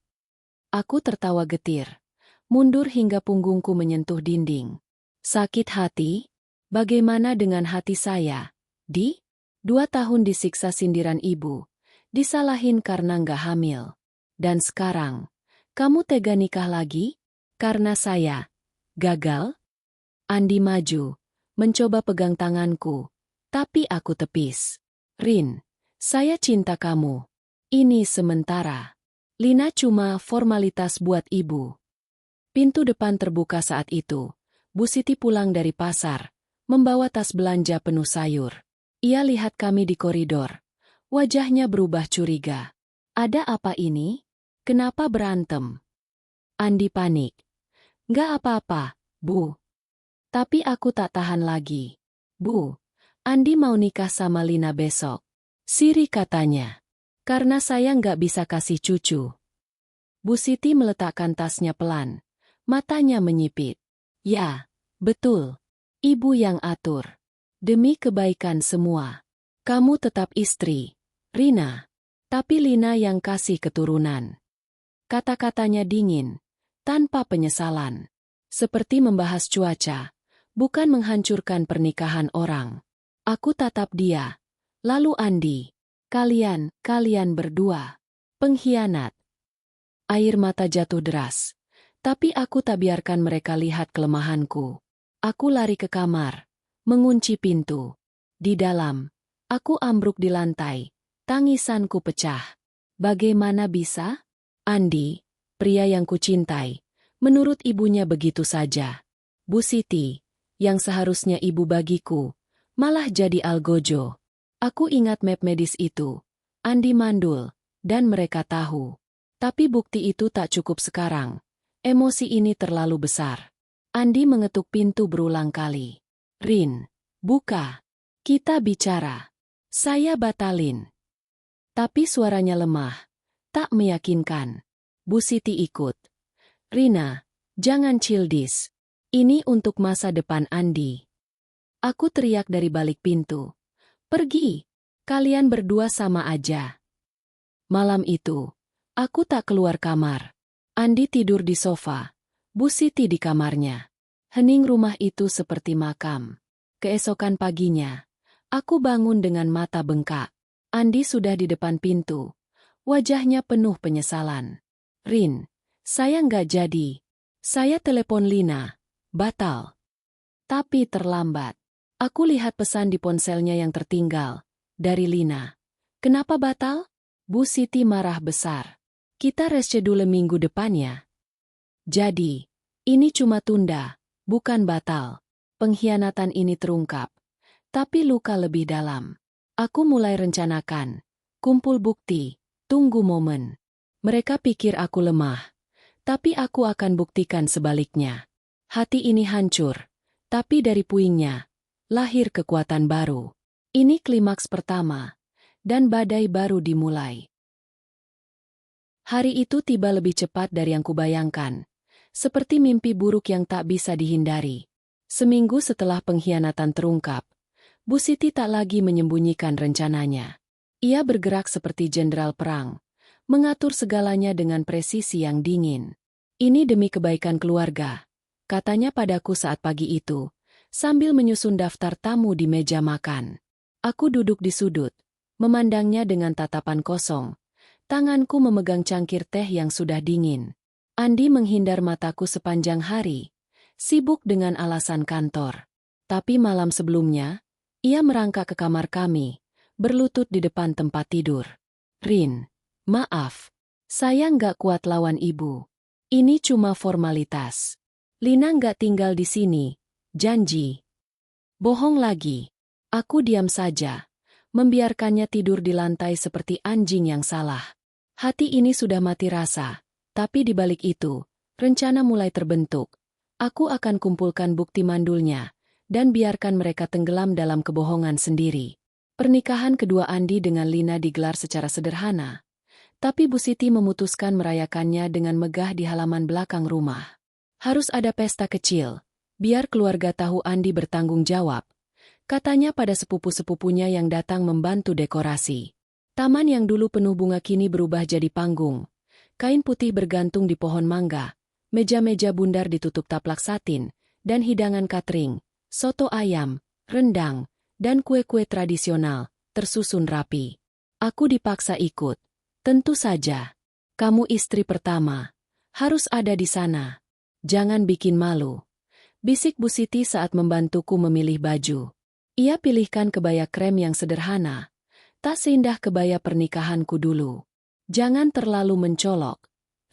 [SPEAKER 1] Aku tertawa getir. Mundur hingga punggungku menyentuh dinding. Sakit hati? Bagaimana dengan hati saya? 2 tahun disiksa sindiran ibu. Disalahin karena nggak hamil. Dan sekarang, kamu tega nikah lagi? Karena saya gagal? Andi maju, mencoba pegang tanganku, tapi aku tepis. Rin, saya cinta kamu. Ini sementara. Lina cuma formalitas buat ibu. Pintu depan terbuka saat itu. Bu Siti pulang dari pasar, membawa tas belanja penuh sayur. Ia lihat kami di koridor. Wajahnya berubah curiga. Ada apa ini? Kenapa berantem? Andi panik. Nggak apa-apa, Bu. Tapi aku tak tahan lagi. Bu, Andi mau nikah sama Lina besok. Siri katanya. Karena saya nggak bisa kasih cucu. Bu Siti meletakkan tasnya pelan. Matanya menyipit. Ya, betul. Ibu yang atur. Demi kebaikan semua. Kamu tetap istri, Rina. Tapi Lina yang kasih keturunan. Kata-katanya dingin, tanpa penyesalan. Seperti membahas cuaca, bukan menghancurkan pernikahan orang. Aku tatap dia. Lalu Andi. Kalian berdua. Pengkhianat. Air mata jatuh deras. Tapi aku tak biarkan mereka lihat kelemahanku. Aku lari ke kamar, mengunci pintu. Di dalam, aku ambruk di lantai, tangisanku pecah. Bagaimana bisa? Andi, pria yang kucintai, menurut ibunya begitu saja. Bu Siti, yang seharusnya ibu bagiku, malah jadi algojo. Aku ingat map medis itu. Andi mandul, dan mereka tahu. Tapi bukti itu tak cukup sekarang. Emosi ini terlalu besar. Andi mengetuk pintu berulang kali. Rin, buka. Kita bicara. Saya batalin. Tapi suaranya lemah. Tak meyakinkan. Bu Siti ikut. Rina, jangan childish. Ini untuk masa depan Andi. Aku teriak dari balik pintu. Pergi. Kalian berdua sama aja. Malam itu, Aku tak keluar kamar. Andi tidur di sofa. Bu Siti di kamarnya. Hening rumah itu seperti makam. Keesokan paginya, aku bangun dengan mata bengkak. Andi sudah di depan pintu. Wajahnya penuh penyesalan. Rin, saya nggak jadi. Saya telepon Lina. Batal. Tapi terlambat. Aku lihat pesan di ponselnya yang tertinggal. Dari Lina. Kenapa batal? Bu Siti marah besar. Kita reschedule minggu depan ya. Jadi, ini cuma tunda, bukan batal. Pengkhianatan ini terungkap. Tapi luka lebih dalam. Aku mulai rencanakan. Kumpul bukti, tunggu momen. Mereka pikir aku lemah. Tapi aku akan buktikan sebaliknya. Hati ini hancur. Tapi dari puingnya, lahir kekuatan baru. Ini klimaks pertama. Dan badai baru dimulai. Hari itu tiba lebih cepat dari yang kubayangkan. Seperti mimpi buruk yang tak bisa dihindari. Seminggu setelah pengkhianatan terungkap, Bu Siti tak lagi menyembunyikan rencananya. Ia bergerak seperti jenderal perang, mengatur segalanya dengan presisi yang dingin. Ini demi kebaikan keluarga, katanya padaku saat pagi itu, sambil menyusun daftar tamu di meja makan. Aku duduk di sudut, memandangnya dengan tatapan kosong. Tanganku memegang cangkir teh yang sudah dingin. Andi menghindar mataku sepanjang hari, sibuk dengan alasan kantor. Tapi malam sebelumnya, ia merangkak ke kamar kami, berlutut di depan tempat tidur. Rin, maaf, saya nggak kuat lawan ibu. Ini cuma formalitas. Lina nggak tinggal di sini, janji. Bohong lagi. Aku diam saja. Membiarkannya tidur di lantai seperti anjing yang salah. Hati ini sudah mati rasa, tapi di balik itu, rencana mulai terbentuk. Aku akan kumpulkan bukti mandulnya, dan biarkan mereka tenggelam dalam kebohongan sendiri. Pernikahan kedua Andi dengan Lina digelar secara sederhana, tapi Bu Siti memutuskan merayakannya dengan megah di halaman belakang rumah. Harus ada pesta kecil, biar keluarga tahu Andi bertanggung jawab. Katanya pada sepupu-sepupunya yang datang membantu dekorasi. Taman yang dulu penuh bunga kini berubah jadi panggung. Kain putih bergantung di pohon mangga. Meja-meja bundar ditutup taplak satin. Dan hidangan catering, soto ayam, rendang, dan kue-kue tradisional, tersusun rapi. Aku dipaksa ikut. Tentu saja. Kamu istri pertama. Harus ada di sana. Jangan bikin malu. Bisik Bu Siti saat membantuku memilih baju. Ia pilihkan kebaya krem yang sederhana. Tak seindah kebaya pernikahanku dulu. Jangan terlalu mencolok.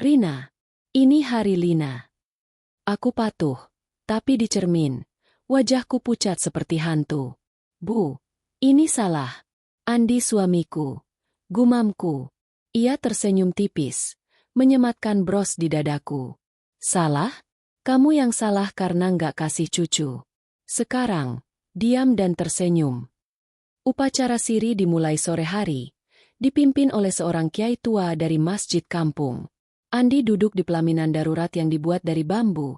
[SPEAKER 1] Rina, ini hari Lina. Aku patuh, tapi di cermin, wajahku pucat seperti hantu. Bu, ini salah. Andi suamiku. Gumamku. Ia tersenyum tipis, menyematkan bros di dadaku. Salah? Kamu yang salah karena nggak kasih cucu. Sekarang, diam dan tersenyum. Upacara siri dimulai sore hari, dipimpin oleh seorang kiai tua dari masjid kampung. Andi duduk di pelaminan darurat yang dibuat dari bambu,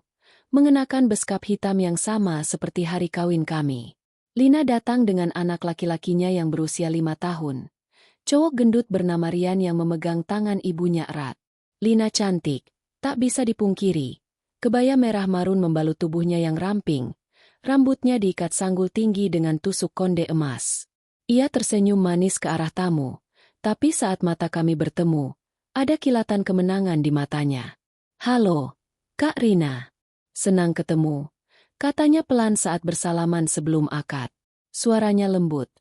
[SPEAKER 1] mengenakan beskap hitam yang sama seperti hari kawin kami. Lina datang dengan anak laki-lakinya yang berusia 5 tahun. Cowok gendut bernama Rian yang memegang tangan ibunya erat. Lina cantik, tak bisa dipungkiri. Kebaya merah marun membalut tubuhnya yang ramping. Rambutnya diikat sanggul tinggi dengan tusuk konde emas. Ia tersenyum manis ke arah tamu, tapi saat mata kami bertemu, ada kilatan kemenangan di matanya. Halo, Kak Rina. Senang ketemu, katanya pelan saat bersalaman sebelum akad. Suaranya lembut,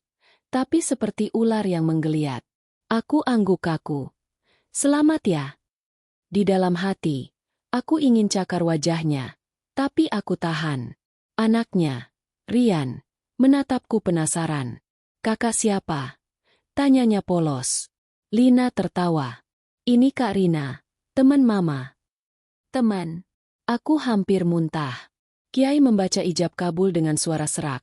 [SPEAKER 1] tapi seperti ular yang menggeliat. Aku angguk kaku. Selamat ya. Di dalam hati, aku ingin cakar wajahnya, tapi aku tahan. Anaknya, Rian, menatapku penasaran. Kakak siapa? Tanyanya polos. Lina tertawa. Ini Kak Rina, teman mama. Teman. Aku hampir muntah. Kiai membaca ijab kabul dengan suara serak.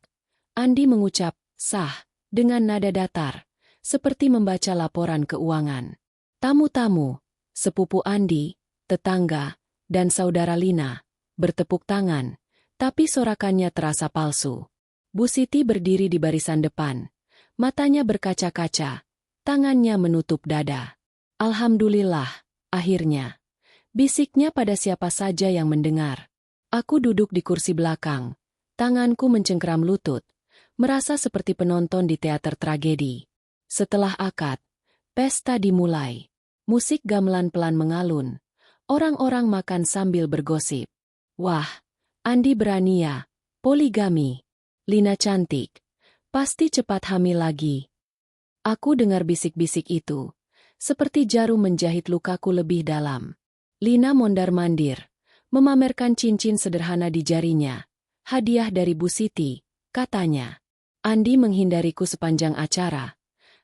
[SPEAKER 1] Andi mengucap, sah, dengan nada datar, seperti membaca laporan keuangan. Tamu-tamu, sepupu Andi, tetangga, dan saudara Lina, bertepuk tangan. Tapi sorakannya terasa palsu. Bu Siti berdiri di barisan depan. Matanya berkaca-kaca. Tangannya menutup dada. Alhamdulillah, Akhirnya, bisiknya pada siapa saja yang mendengar. Aku duduk di kursi belakang, tanganku mencengkeram lutut, merasa seperti penonton di teater tragedi. Setelah akad, pesta dimulai. Musik gamelan pelan mengalun. Orang-orang makan sambil bergosip. Wah, Andi berani ya, poligami. Lina cantik, pasti cepat hamil lagi. Aku dengar bisik-bisik itu, seperti jarum menjahit lukaku lebih dalam. Lina mondar-mandir, memamerkan cincin sederhana di jarinya. Hadiah dari Bu Siti, katanya. Andi menghindariku sepanjang acara,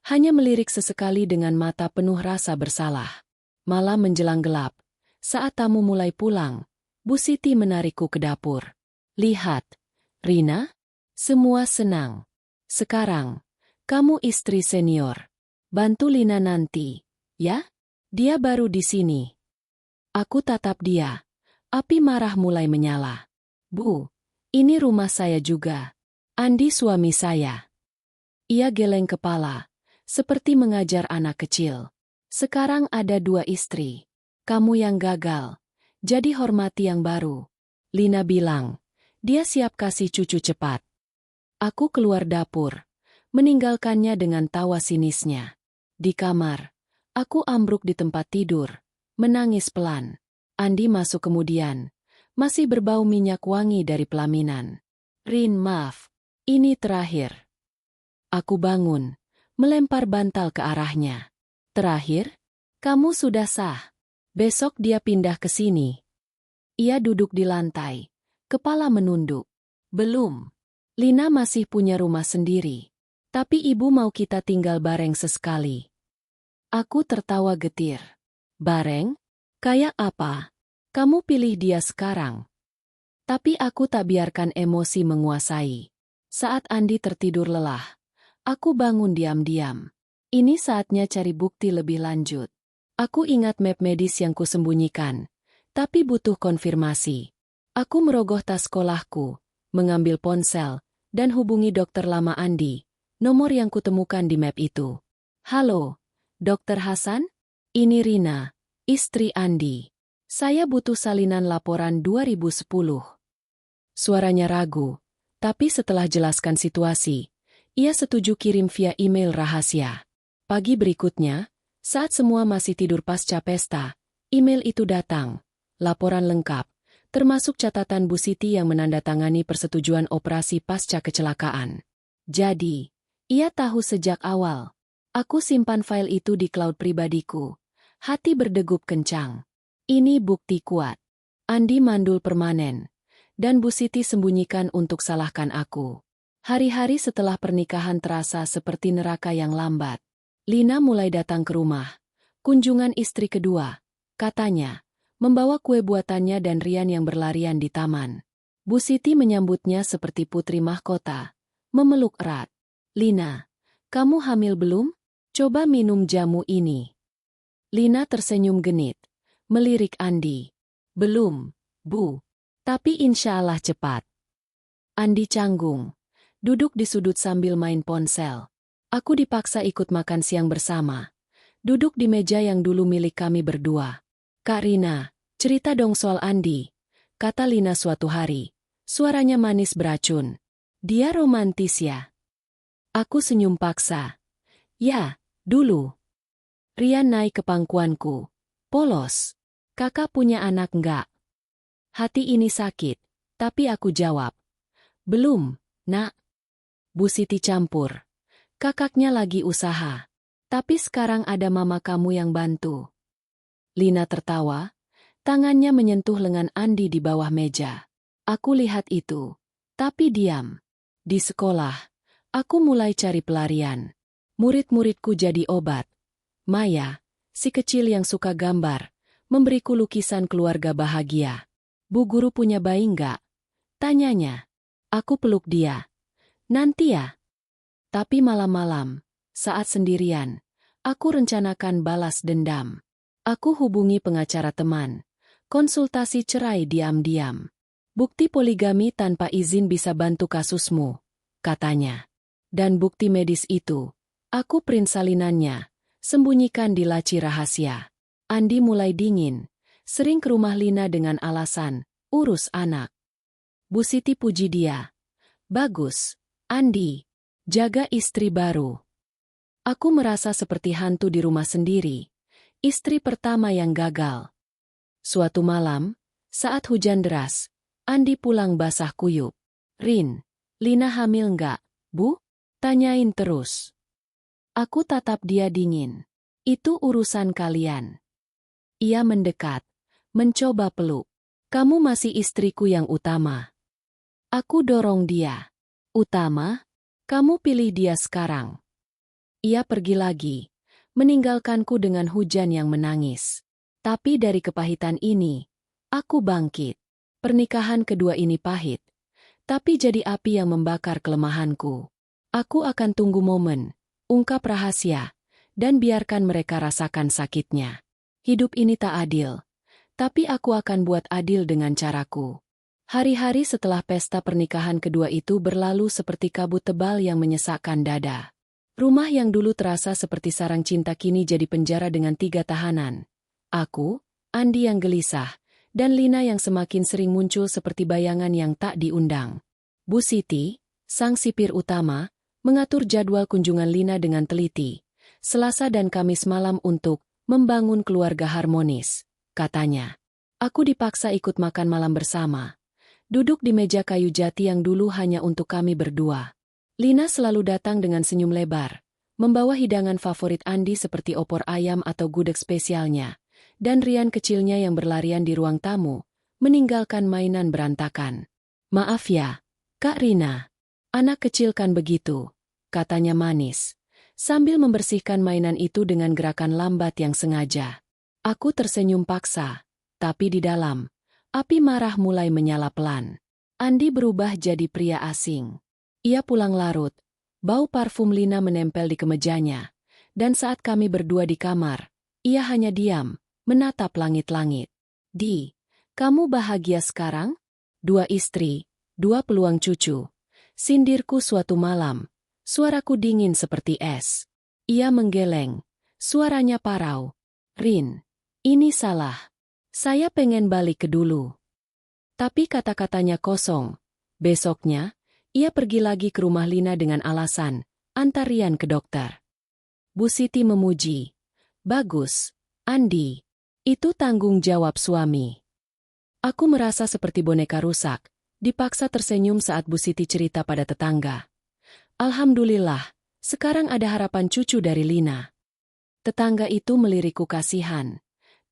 [SPEAKER 1] hanya melirik sesekali dengan mata penuh rasa bersalah. Malam menjelang gelap, saat tamu mulai pulang, Bu Siti menarikku ke dapur. Lihat, Rina, semua senang. Sekarang, kamu istri senior. Bantu Lina nanti, ya? Dia baru di sini. Aku tatap dia. Api marah mulai menyala. Bu, ini rumah saya juga. Andi suami saya. Ia geleng kepala, seperti mengajar anak kecil. Sekarang ada 2 istri. Kamu yang gagal. Jadi hormati yang baru. Lina bilang, dia siap kasih cucu cepat. Aku keluar dapur, meninggalkannya dengan tawa sinisnya. Di kamar, aku ambruk di tempat tidur, menangis pelan. Andi masuk kemudian, masih berbau minyak wangi dari pelaminan. Rin, maaf, ini terakhir. Aku bangun, melempar bantal ke arahnya. Terakhir? Kamu sudah sah. Besok dia pindah ke sini. Ia duduk di lantai, kepala menunduk. Belum. Lina masih punya rumah sendiri. Tapi ibu mau kita tinggal bareng sesekali. Aku tertawa getir. Bareng? Kayak apa? Kamu pilih dia sekarang. Tapi aku tak biarkan emosi menguasai. Saat Andi tertidur lelah, aku bangun diam-diam. Ini saatnya cari bukti lebih lanjut. Aku ingat map medis yang kusembunyikan, tapi butuh konfirmasi. Aku merogoh tas sekolahku, mengambil ponsel, dan hubungi dokter lama Andi, nomor yang kutemukan di map itu. Halo, Dokter Hasan? Ini Rina, istri Andi. Saya butuh salinan laporan 2010. Suaranya ragu, tapi setelah jelaskan situasi, ia setuju kirim via email rahasia. Pagi berikutnya, saat semua masih tidur pasca pesta, email itu datang. Laporan lengkap, termasuk catatan Bu Siti yang menandatangani persetujuan operasi pasca kecelakaan. Jadi, ia tahu sejak awal. Aku simpan file itu di cloud pribadiku. Hati berdegup kencang. Ini bukti kuat. Andi mandul permanen. Dan Bu Siti sembunyikan untuk salahkan aku. Hari-hari setelah pernikahan terasa seperti neraka yang lambat. Lina mulai datang ke rumah. Kunjungan istri kedua, katanya, membawa kue buatannya dan Rian yang berlarian di taman. Bu Siti menyambutnya seperti putri mahkota, memeluk erat. Lina, kamu hamil belum? Coba minum jamu ini. Lina tersenyum genit, melirik Andi. Belum, Bu. Tapi insya Allah cepat. Andi canggung, duduk di sudut sambil main ponsel. Aku dipaksa ikut makan siang bersama. Duduk di meja yang dulu milik kami berdua. Kak Rina, cerita dong soal Andi, kata Lina suatu hari. Suaranya manis beracun. Dia romantis ya? Aku senyum paksa. Ya, dulu. Rian naik ke pangkuanku. Polos. Kakak punya anak enggak? Hati ini sakit, tapi aku jawab. Belum, Nak. Bu Siti campur. Kakaknya lagi usaha. Tapi sekarang ada mama kamu yang bantu. Lina tertawa, tangannya menyentuh lengan Andi di bawah meja. Aku lihat itu, tapi diam. Di sekolah, aku mulai cari pelarian. Murid-muridku jadi obat. Maya, si kecil yang suka gambar, memberiku lukisan keluarga bahagia. Bu guru punya bayi enggak? Tanyanya. Aku peluk dia. Nanti ya. Tapi malam-malam, saat sendirian, aku rencanakan balas dendam. Aku hubungi pengacara teman. Konsultasi cerai diam-diam. Bukti poligami tanpa izin bisa bantu kasusmu, katanya. Dan bukti medis itu, aku print salinannya, sembunyikan di laci rahasia. Andi mulai dingin. Sering ke rumah Lina dengan alasan, urus anak. Bu Siti puji dia. Bagus, Andi. Jaga istri baru. Aku merasa seperti hantu di rumah sendiri. Istri pertama yang gagal. Suatu malam, saat hujan deras, Andi pulang basah kuyup. Rin, Lina hamil nggak, Bu? Tanyain terus. Aku tatap dia dingin. Itu urusan kalian. Ia mendekat, mencoba peluk. Kamu masih istriku yang utama. Aku dorong dia. Utama? Kamu pilih dia sekarang. Ia pergi lagi, meninggalkanku dengan hujan yang menangis. Tapi dari kepahitan ini, aku bangkit. Pernikahan kedua ini pahit, tapi jadi api yang membakar kelemahanku. Aku akan tunggu momen, ungkap rahasia, dan biarkan mereka rasakan sakitnya. Hidup ini tak adil, tapi aku akan buat adil dengan caraku. Hari-hari setelah pesta pernikahan kedua itu berlalu seperti kabut tebal yang menyesakkan dada. Rumah yang dulu terasa seperti sarang cinta kini jadi penjara dengan 3 tahanan. Aku, Andi yang gelisah, dan Lina yang semakin sering muncul seperti bayangan yang tak diundang. Bu Siti, sang sipir utama, mengatur jadwal kunjungan Lina dengan teliti. Selasa dan Kamis malam untuk membangun keluarga harmonis, katanya. Aku dipaksa ikut makan malam bersama. Duduk di meja kayu jati yang dulu hanya untuk kami berdua. Lina selalu datang dengan senyum lebar, membawa hidangan favorit Andi seperti opor ayam atau gudeg spesialnya, dan Rian kecilnya yang berlarian di ruang tamu, meninggalkan mainan berantakan. Maaf ya, Kak Rina. Anak kecil kan begitu, katanya manis, sambil membersihkan mainan itu dengan gerakan lambat yang sengaja. Aku tersenyum paksa, tapi di dalam, api marah mulai menyala pelan. Andi berubah jadi pria asing. Ia pulang larut, bau parfum Lina menempel di kemejanya, dan saat kami berdua di kamar, ia hanya diam, menatap langit-langit. Di, kamu bahagia sekarang? 2 istri, 2 peluang cucu. Sindirku suatu malam, suaraku dingin seperti es. Ia menggeleng, suaranya parau. Rin, ini salah. Saya pengen balik ke dulu. Tapi kata-katanya kosong. Besoknya, ia pergi lagi ke rumah Lina dengan alasan, antar Rian ke dokter. Bu Siti memuji. Bagus, Andi. Itu tanggung jawab suami. Aku merasa seperti boneka rusak, dipaksa tersenyum saat Bu Siti cerita pada tetangga. Alhamdulillah, sekarang ada harapan cucu dari Lina. Tetangga itu melirikku kasihan.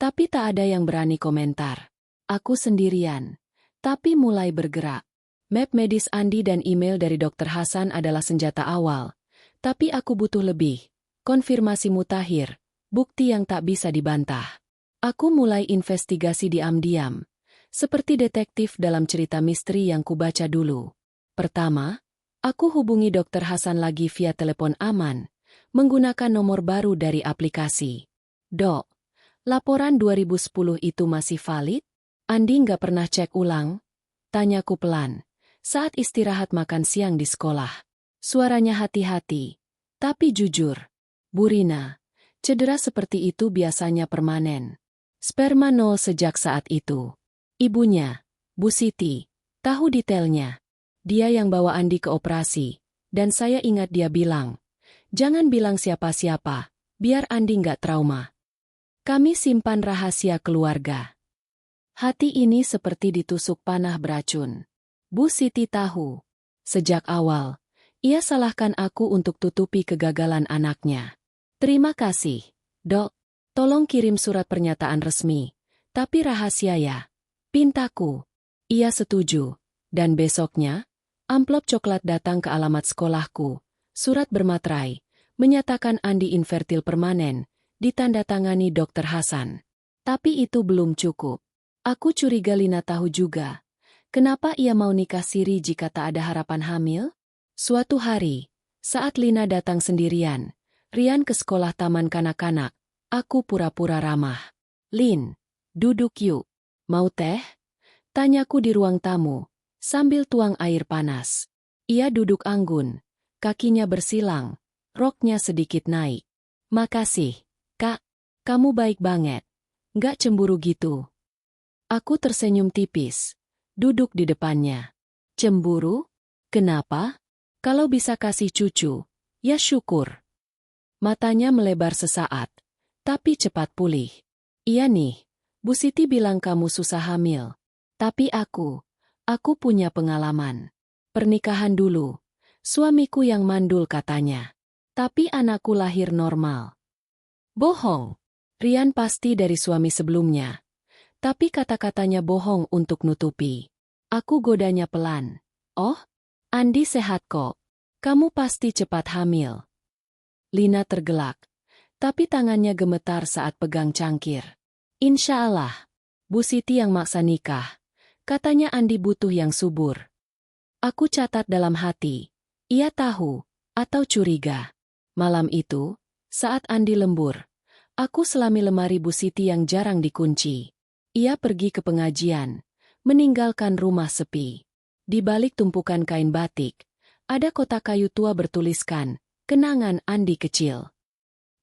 [SPEAKER 1] Tapi tak ada yang berani komentar. Aku sendirian, tapi mulai bergerak. Map medis Andi dan email dari Dr. Hasan adalah senjata awal. Tapi aku butuh lebih. Konfirmasi mutakhir, bukti yang tak bisa dibantah. Aku mulai investigasi diam-diam. Seperti detektif dalam cerita misteri yang kubaca dulu. Pertama, aku hubungi Dr. Hasan lagi via telepon aman, menggunakan nomor baru dari aplikasi. Dok, laporan 2010 itu masih valid? Andi nggak pernah cek ulang? Tanyaku pelan, saat istirahat makan siang di sekolah. Suaranya hati-hati, tapi jujur. Bu Rina, cedera seperti itu biasanya permanen. Sperma nol sejak saat itu. Ibunya, Bu Siti, tahu detailnya. Dia yang bawa Andi ke operasi, dan saya ingat dia bilang, jangan bilang siapa-siapa, biar Andi nggak trauma. Kami simpan rahasia keluarga. Hati ini seperti ditusuk panah beracun. Bu Siti tahu. Sejak awal, ia salahkan aku untuk tutupi kegagalan anaknya. Terima kasih, Dok. Tolong kirim surat pernyataan resmi. Tapi rahasia ya. Pintaku. Ia setuju. Dan besoknya, amplop coklat datang ke alamat sekolahku. Surat bermaterai, menyatakan Andi infertil permanen, ditandatangani Dr. Hasan. Tapi itu belum cukup. Aku curiga Lina tahu juga. Kenapa ia mau nikah siri jika tak ada harapan hamil? Suatu hari, saat Lina datang sendirian, Rian ke sekolah taman kanak-kanak, aku pura-pura ramah. Lin, duduk yuk. Mau teh? Tanyaku di ruang tamu, sambil tuang air panas. Ia duduk anggun, kakinya bersilang, roknya sedikit naik. Makasih, Kak. Kamu baik banget. Nggak cemburu gitu. Aku tersenyum tipis, duduk di depannya. Cemburu? Kenapa? Kalau bisa kasih cucu, ya syukur. Matanya melebar sesaat, tapi cepat pulih. Iya nih, Bu Siti bilang kamu susah hamil. Tapi aku punya pengalaman. Pernikahan dulu, suamiku yang mandul katanya. Tapi anakku lahir normal. Bohong. Rian pasti dari suami sebelumnya. Tapi kata-katanya bohong untuk nutupi. Aku godanya pelan. Oh, Andi sehat kok. Kamu pasti cepat hamil. Lina tergelak, tapi tangannya gemetar saat pegang cangkir. Insya Allah, Bu Siti yang maksa nikah. Katanya Andi butuh yang subur. Aku catat dalam hati, ia tahu, atau curiga. Malam itu, saat Andi lembur, aku selami lemari Bu Siti yang jarang dikunci. Ia pergi ke pengajian, meninggalkan rumah sepi. Di balik tumpukan kain batik, ada kotak kayu tua bertuliskan, kenangan Andi kecil.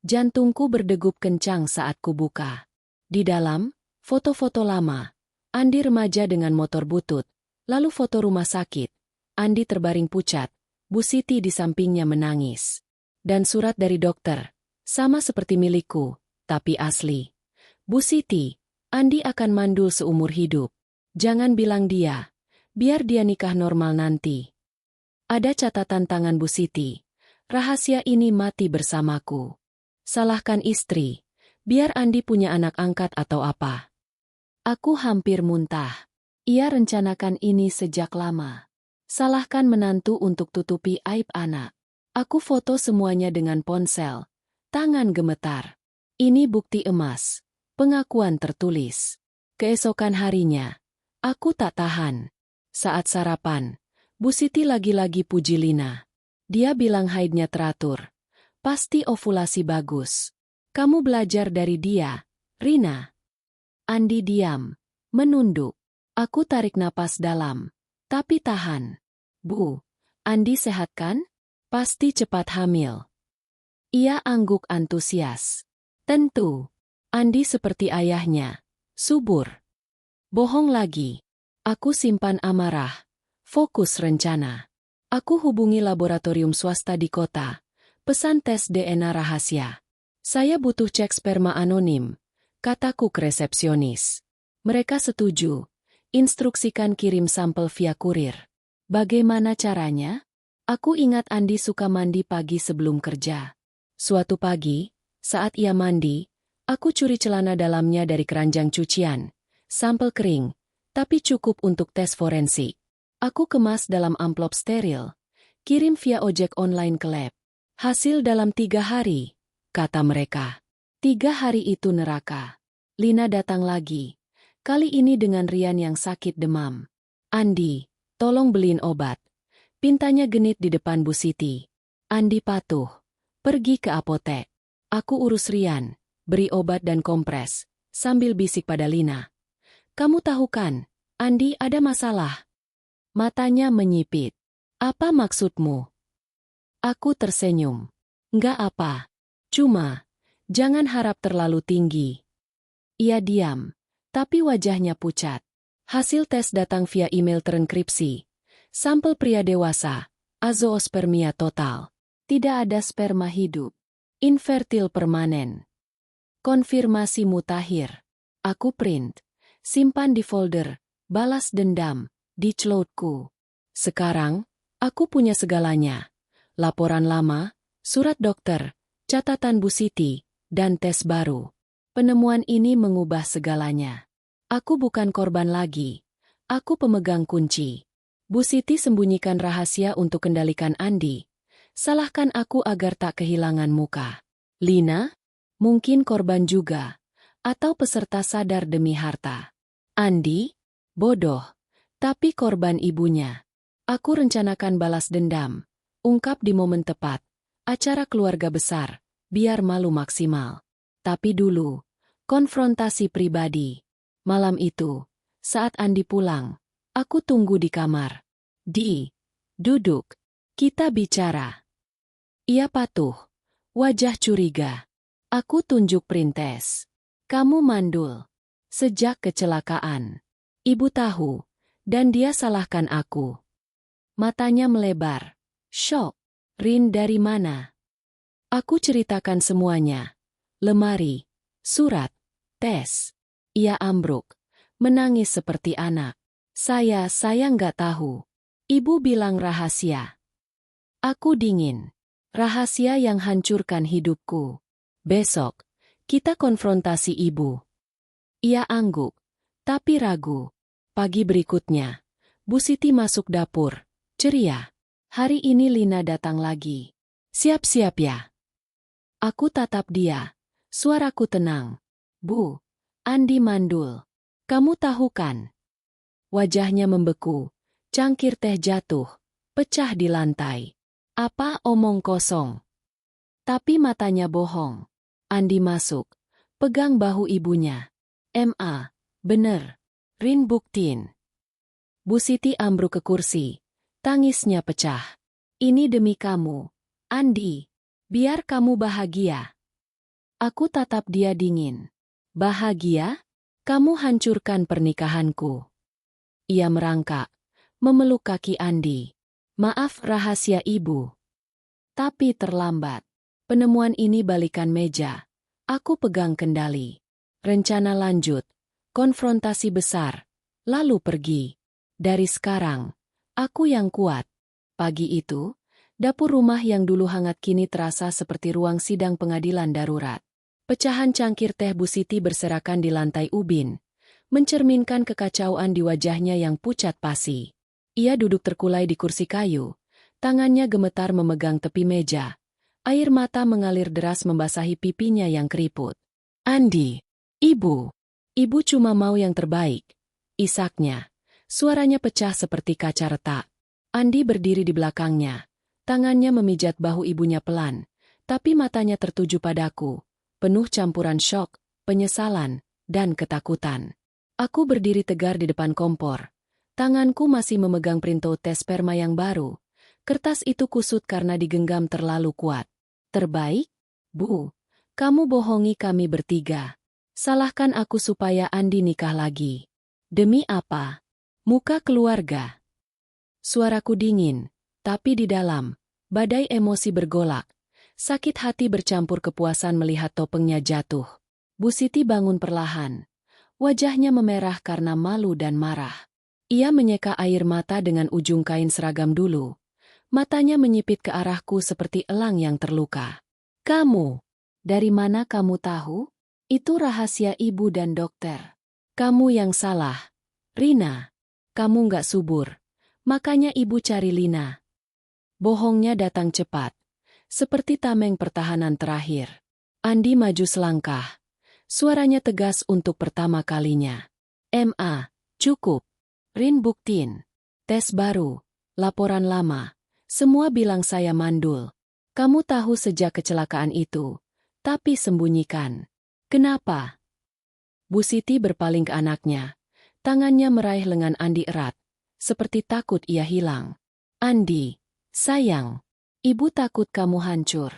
[SPEAKER 1] Jantungku berdegup kencang saat kubuka. Di dalam, foto-foto lama. Andi remaja dengan motor butut, lalu foto rumah sakit. Andi terbaring pucat, Bu Siti di sampingnya menangis. Dan surat dari dokter, sama seperti milikku, tapi asli. Bu Siti, Andi akan mandul seumur hidup. Jangan bilang dia. Biar dia nikah normal nanti. Ada catatan tangan Bu Siti. Rahasia ini mati bersamaku. Salahkan istri. Biar Andi punya anak angkat atau apa. Aku hampir muntah. Ia rencanakan ini sejak lama. Salahkan menantu untuk tutupi aib anak. Aku foto semuanya dengan ponsel. Tangan gemetar. Ini bukti emas. Pengakuan tertulis. Keesokan harinya, aku tak tahan. Saat sarapan, Bu Siti lagi-lagi puji Lina. Dia bilang haidnya teratur. Pasti ovulasi bagus. Kamu belajar dari dia, Rina. Andi diam, menunduk. Aku tarik napas dalam, tapi tahan. Bu, Andi sehat kan? Pasti cepat hamil. Ia angguk antusias. Tentu. Andi seperti ayahnya, subur. Bohong lagi. Aku simpan amarah. Fokus rencana. Aku hubungi laboratorium swasta di kota. Pesan tes DNA rahasia. Saya butuh cek sperma anonim, kataku ke resepsionis. Mereka setuju. Instruksikan kirim sampel via kurir. Bagaimana caranya? Aku ingat Andi suka mandi pagi sebelum kerja. Suatu pagi, saat ia mandi, aku curi celana dalamnya dari keranjang cucian. Sampel kering. Tapi cukup untuk tes forensik. Aku kemas dalam amplop steril. Kirim via ojek online ke lab. Hasil dalam 3 hari, kata mereka. 3 hari itu neraka. Lina datang lagi. Kali ini dengan Rian yang sakit demam. Andi, tolong beliin obat. Pintanya genit di depan Bu Siti. Andi patuh. Pergi ke apotek. Aku urus Rian. Beri obat dan kompres. Sambil bisik pada Lina. Kamu tahu kan, Andi ada masalah. Matanya menyipit. Apa maksudmu? Aku tersenyum. Nggak apa. Cuma, jangan harap terlalu tinggi. Ia diam, tapi wajahnya pucat. Hasil tes datang via email terenkripsi. Sampel pria dewasa, azoospermia total. Tidak ada sperma hidup. Infertil permanen. Konfirmasi mutakhir. Aku print. Simpan di folder, balas dendam, di cloudku. Sekarang, aku punya segalanya. Laporan lama, surat dokter, catatan Bu Siti, dan tes baru. Penemuan ini mengubah segalanya. Aku bukan korban lagi. Aku pemegang kunci. Bu Siti sembunyikan rahasia untuk kendalikan Andi. Salahkan aku agar tak kehilangan muka. Lina? Mungkin korban juga. Atau peserta sadar demi harta. Andi? Bodoh. Tapi korban ibunya. Aku rencanakan balas dendam. Ungkap di momen tepat. Acara keluarga besar. Biar malu maksimal. Tapi dulu. Konfrontasi pribadi. Malam itu. Saat Andi pulang. Aku tunggu di kamar. Duduk. Kita bicara. Ia patuh. Wajah curiga. Aku tunjuk printes. Kamu mandul. Sejak kecelakaan. Ibu tahu. Dan dia salahkan aku. Matanya melebar. Syok. Rin dari mana? Aku ceritakan semuanya. Lemari. Surat. Tes. Ia ambruk. Menangis seperti anak. Saya nggak tahu. Ibu bilang rahasia. Aku dingin. Rahasia yang hancurkan hidupku. Besok, kita konfrontasi ibu. Ia angguk, tapi ragu. Pagi berikutnya, Bu Siti masuk dapur, ceria. Hari ini Lina datang lagi. Siap-siap ya. Aku tatap dia. Suaraku tenang. Bu, Andi mandul. Kamu tahu kan? Wajahnya membeku. Cangkir teh jatuh. Pecah di lantai. Apa omong kosong? Tapi matanya bohong. Andi masuk. Pegang bahu ibunya. Bener. Rin buktiin. Bu Siti ambruk ke kursi. Tangisnya pecah. Ini demi kamu. Andi. Biar kamu bahagia. Aku tatap dia dingin. Bahagia? Kamu hancurkan pernikahanku. Ia merangkak. Memeluk kaki Andi. Maaf rahasia ibu. Tapi terlambat. Penemuan ini balikan meja. Aku pegang kendali. Rencana lanjut. Konfrontasi besar. Lalu pergi. Dari sekarang, aku yang kuat. Pagi itu, dapur rumah yang dulu hangat kini terasa seperti ruang sidang pengadilan darurat. Pecahan cangkir teh Bu Siti berserakan di lantai ubin, mencerminkan kekacauan di wajahnya yang pucat pasi. Ia duduk terkulai di kursi kayu, tangannya gemetar memegang tepi meja. Air mata mengalir deras membasahi pipinya yang keriput. Andi, ibu cuma mau yang terbaik. Isaknya, suaranya pecah seperti kaca retak. Andi berdiri di belakangnya, tangannya memijat bahu ibunya pelan, tapi matanya tertuju padaku, penuh campuran syok, penyesalan, dan ketakutan. Aku berdiri tegar di depan kompor. Tanganku masih memegang printout tes sperma yang baru. Kertas itu kusut karena digenggam terlalu kuat. Terbaik? Bu, kamu bohongi kami bertiga. Salahkan aku supaya Andi nikah lagi. Demi apa? Muka keluarga. Suaraku dingin, tapi di dalam, badai emosi bergolak. Sakit hati bercampur kepuasan melihat topengnya jatuh. Bu Siti bangun perlahan. Wajahnya memerah karena malu dan marah. Ia menyeka air mata dengan ujung kain seragam dulu. Matanya menyipit ke arahku seperti elang yang terluka. Kamu, dari mana kamu tahu? Itu rahasia ibu dan dokter. Kamu yang salah. Rina, kamu nggak subur. Makanya ibu cari Lina. Bohongnya datang cepat. Seperti tameng pertahanan terakhir. Andi maju selangkah. Suaranya tegas untuk pertama kalinya. Cukup. Rin buktiin. Tes baru. Laporan lama. Semua bilang saya mandul. Kamu tahu sejak kecelakaan itu. Tapi sembunyikan. Kenapa? Bu Siti berpaling ke anaknya. Tangannya meraih lengan Andi erat. Seperti takut ia hilang. Andi, sayang. Ibu takut kamu hancur.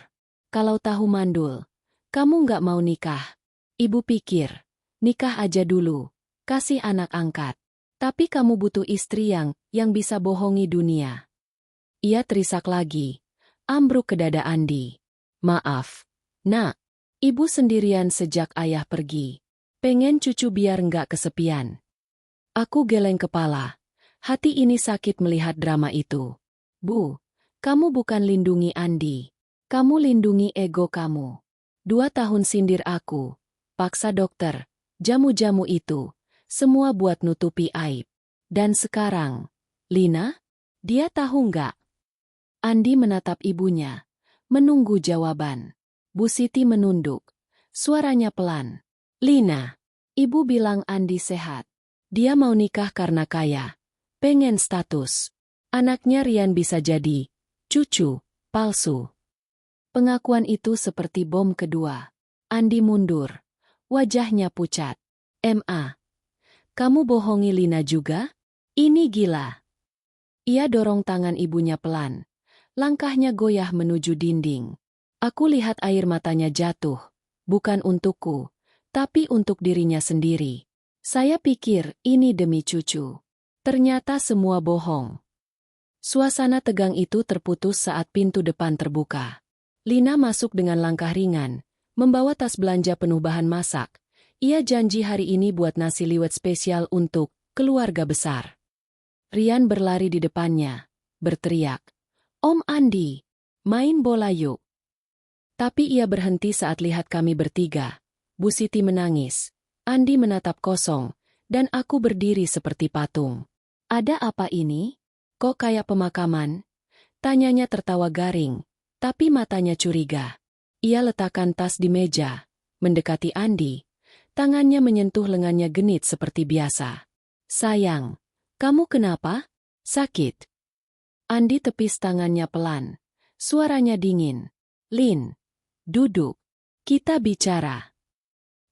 [SPEAKER 1] Kalau tahu mandul, kamu nggak mau nikah. Ibu pikir, nikah aja dulu. Kasih anak angkat. Tapi kamu butuh istri yang bisa bohongi dunia. Ia terisak lagi. Ambruk ke dada Andi. Maaf, nak. Ibu sendirian sejak ayah pergi. Pengen cucu biar nggak kesepian. Aku geleng kepala. Hati ini sakit melihat drama itu. Bu, kamu bukan lindungi Andi. Kamu lindungi ego kamu. 2 tahun sindir aku. Paksa dokter. Jamu-jamu itu. Semua buat nutupi aib. Dan sekarang, Lina? Dia tahu nggak? Andi menatap ibunya. Menunggu jawaban. Bu Siti menunduk. Suaranya pelan. Lina. Ibu bilang Andi sehat. Dia mau nikah karena kaya. Pengen status. Anaknya Rian bisa jadi cucu palsu. Pengakuan itu seperti bom kedua. Andi mundur. Wajahnya pucat. Kamu bohongi Lina juga? Ini gila. Ia dorong tangan ibunya pelan. Langkahnya goyah menuju dinding. Aku lihat air matanya jatuh. Bukan untukku, tapi untuk dirinya sendiri. Saya pikir ini demi cucu. Ternyata semua bohong. Suasana tegang itu terputus saat pintu depan terbuka. Lina masuk dengan langkah ringan, membawa tas belanja penuh bahan masak. Ia janji hari ini buat nasi liwet spesial untuk keluarga besar. Rian berlari di depannya, berteriak, "Om Andi, main bola yuk." Tapi ia berhenti saat lihat kami bertiga. Bu Siti menangis, Andi menatap kosong, dan aku berdiri seperti patung. "Ada apa ini? Kok kayak pemakaman?" Tanyanya tertawa garing, tapi matanya curiga. Ia letakkan tas di meja, mendekati Andi. Tangannya menyentuh lengannya genit seperti biasa. "Sayang, kamu kenapa? Sakit?" Andi tepis tangannya pelan. Suaranya dingin. "Lin, duduk. Kita bicara."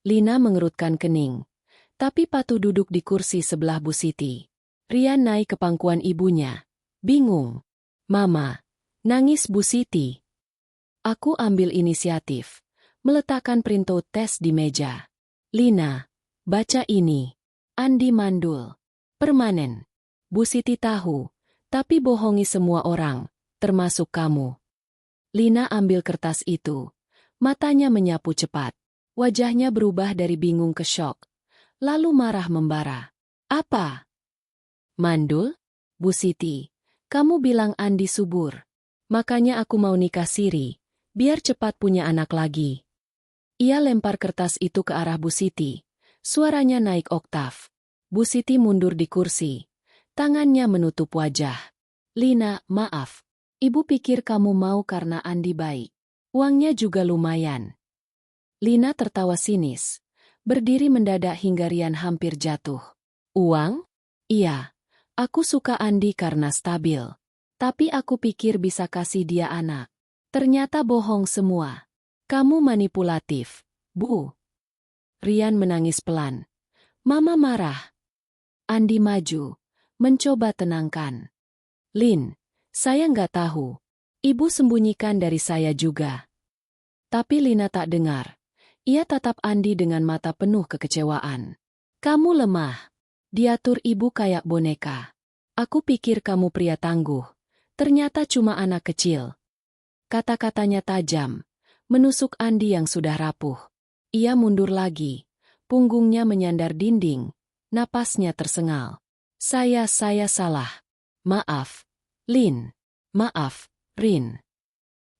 [SPEAKER 1] Lina mengerutkan kening, tapi patuh duduk di kursi sebelah Bu Siti. Rian naik ke pangkuan ibunya. Bingung. "Mama," nangis Bu Siti. Aku ambil inisiatif, meletakkan printout tes di meja. "Lina, baca ini." Andi mandul. "Permanen." Bu Siti tahu, tapi bohongi semua orang, termasuk kamu. Lina ambil kertas itu. Matanya menyapu cepat. Wajahnya berubah dari bingung ke syok. Lalu marah membara. "Apa? Mandul? Bu Siti, kamu bilang Andi subur. Makanya aku mau nikah siri, biar cepat punya anak lagi." Ia lempar kertas itu ke arah Bu Siti. Suaranya naik oktav. Bu Siti mundur di kursi. Tangannya menutup wajah. "Lina, maaf. Ibu pikir kamu mau karena Andi baik. Uangnya juga lumayan." Lina tertawa sinis. Berdiri mendadak hingga Rian hampir jatuh. "Uang? Iya. Aku suka Andi karena stabil. Tapi aku pikir bisa kasih dia anak. Ternyata bohong semua. Kamu manipulatif, Bu." Rian menangis pelan. "Mama marah." Andi maju, mencoba tenangkan. "Lin, saya nggak tahu. Ibu sembunyikan dari saya juga." Tapi Lina tak dengar. Ia tatap Andi dengan mata penuh kekecewaan. "Kamu lemah. Diatur ibu kayak boneka. Aku pikir kamu pria tangguh. Ternyata cuma anak kecil." Kata-katanya tajam, menusuk Andi yang sudah rapuh. Ia mundur lagi. Punggungnya menyandar dinding. Napasnya tersengal. Saya salah. Maaf. Lin. Maaf, Rin."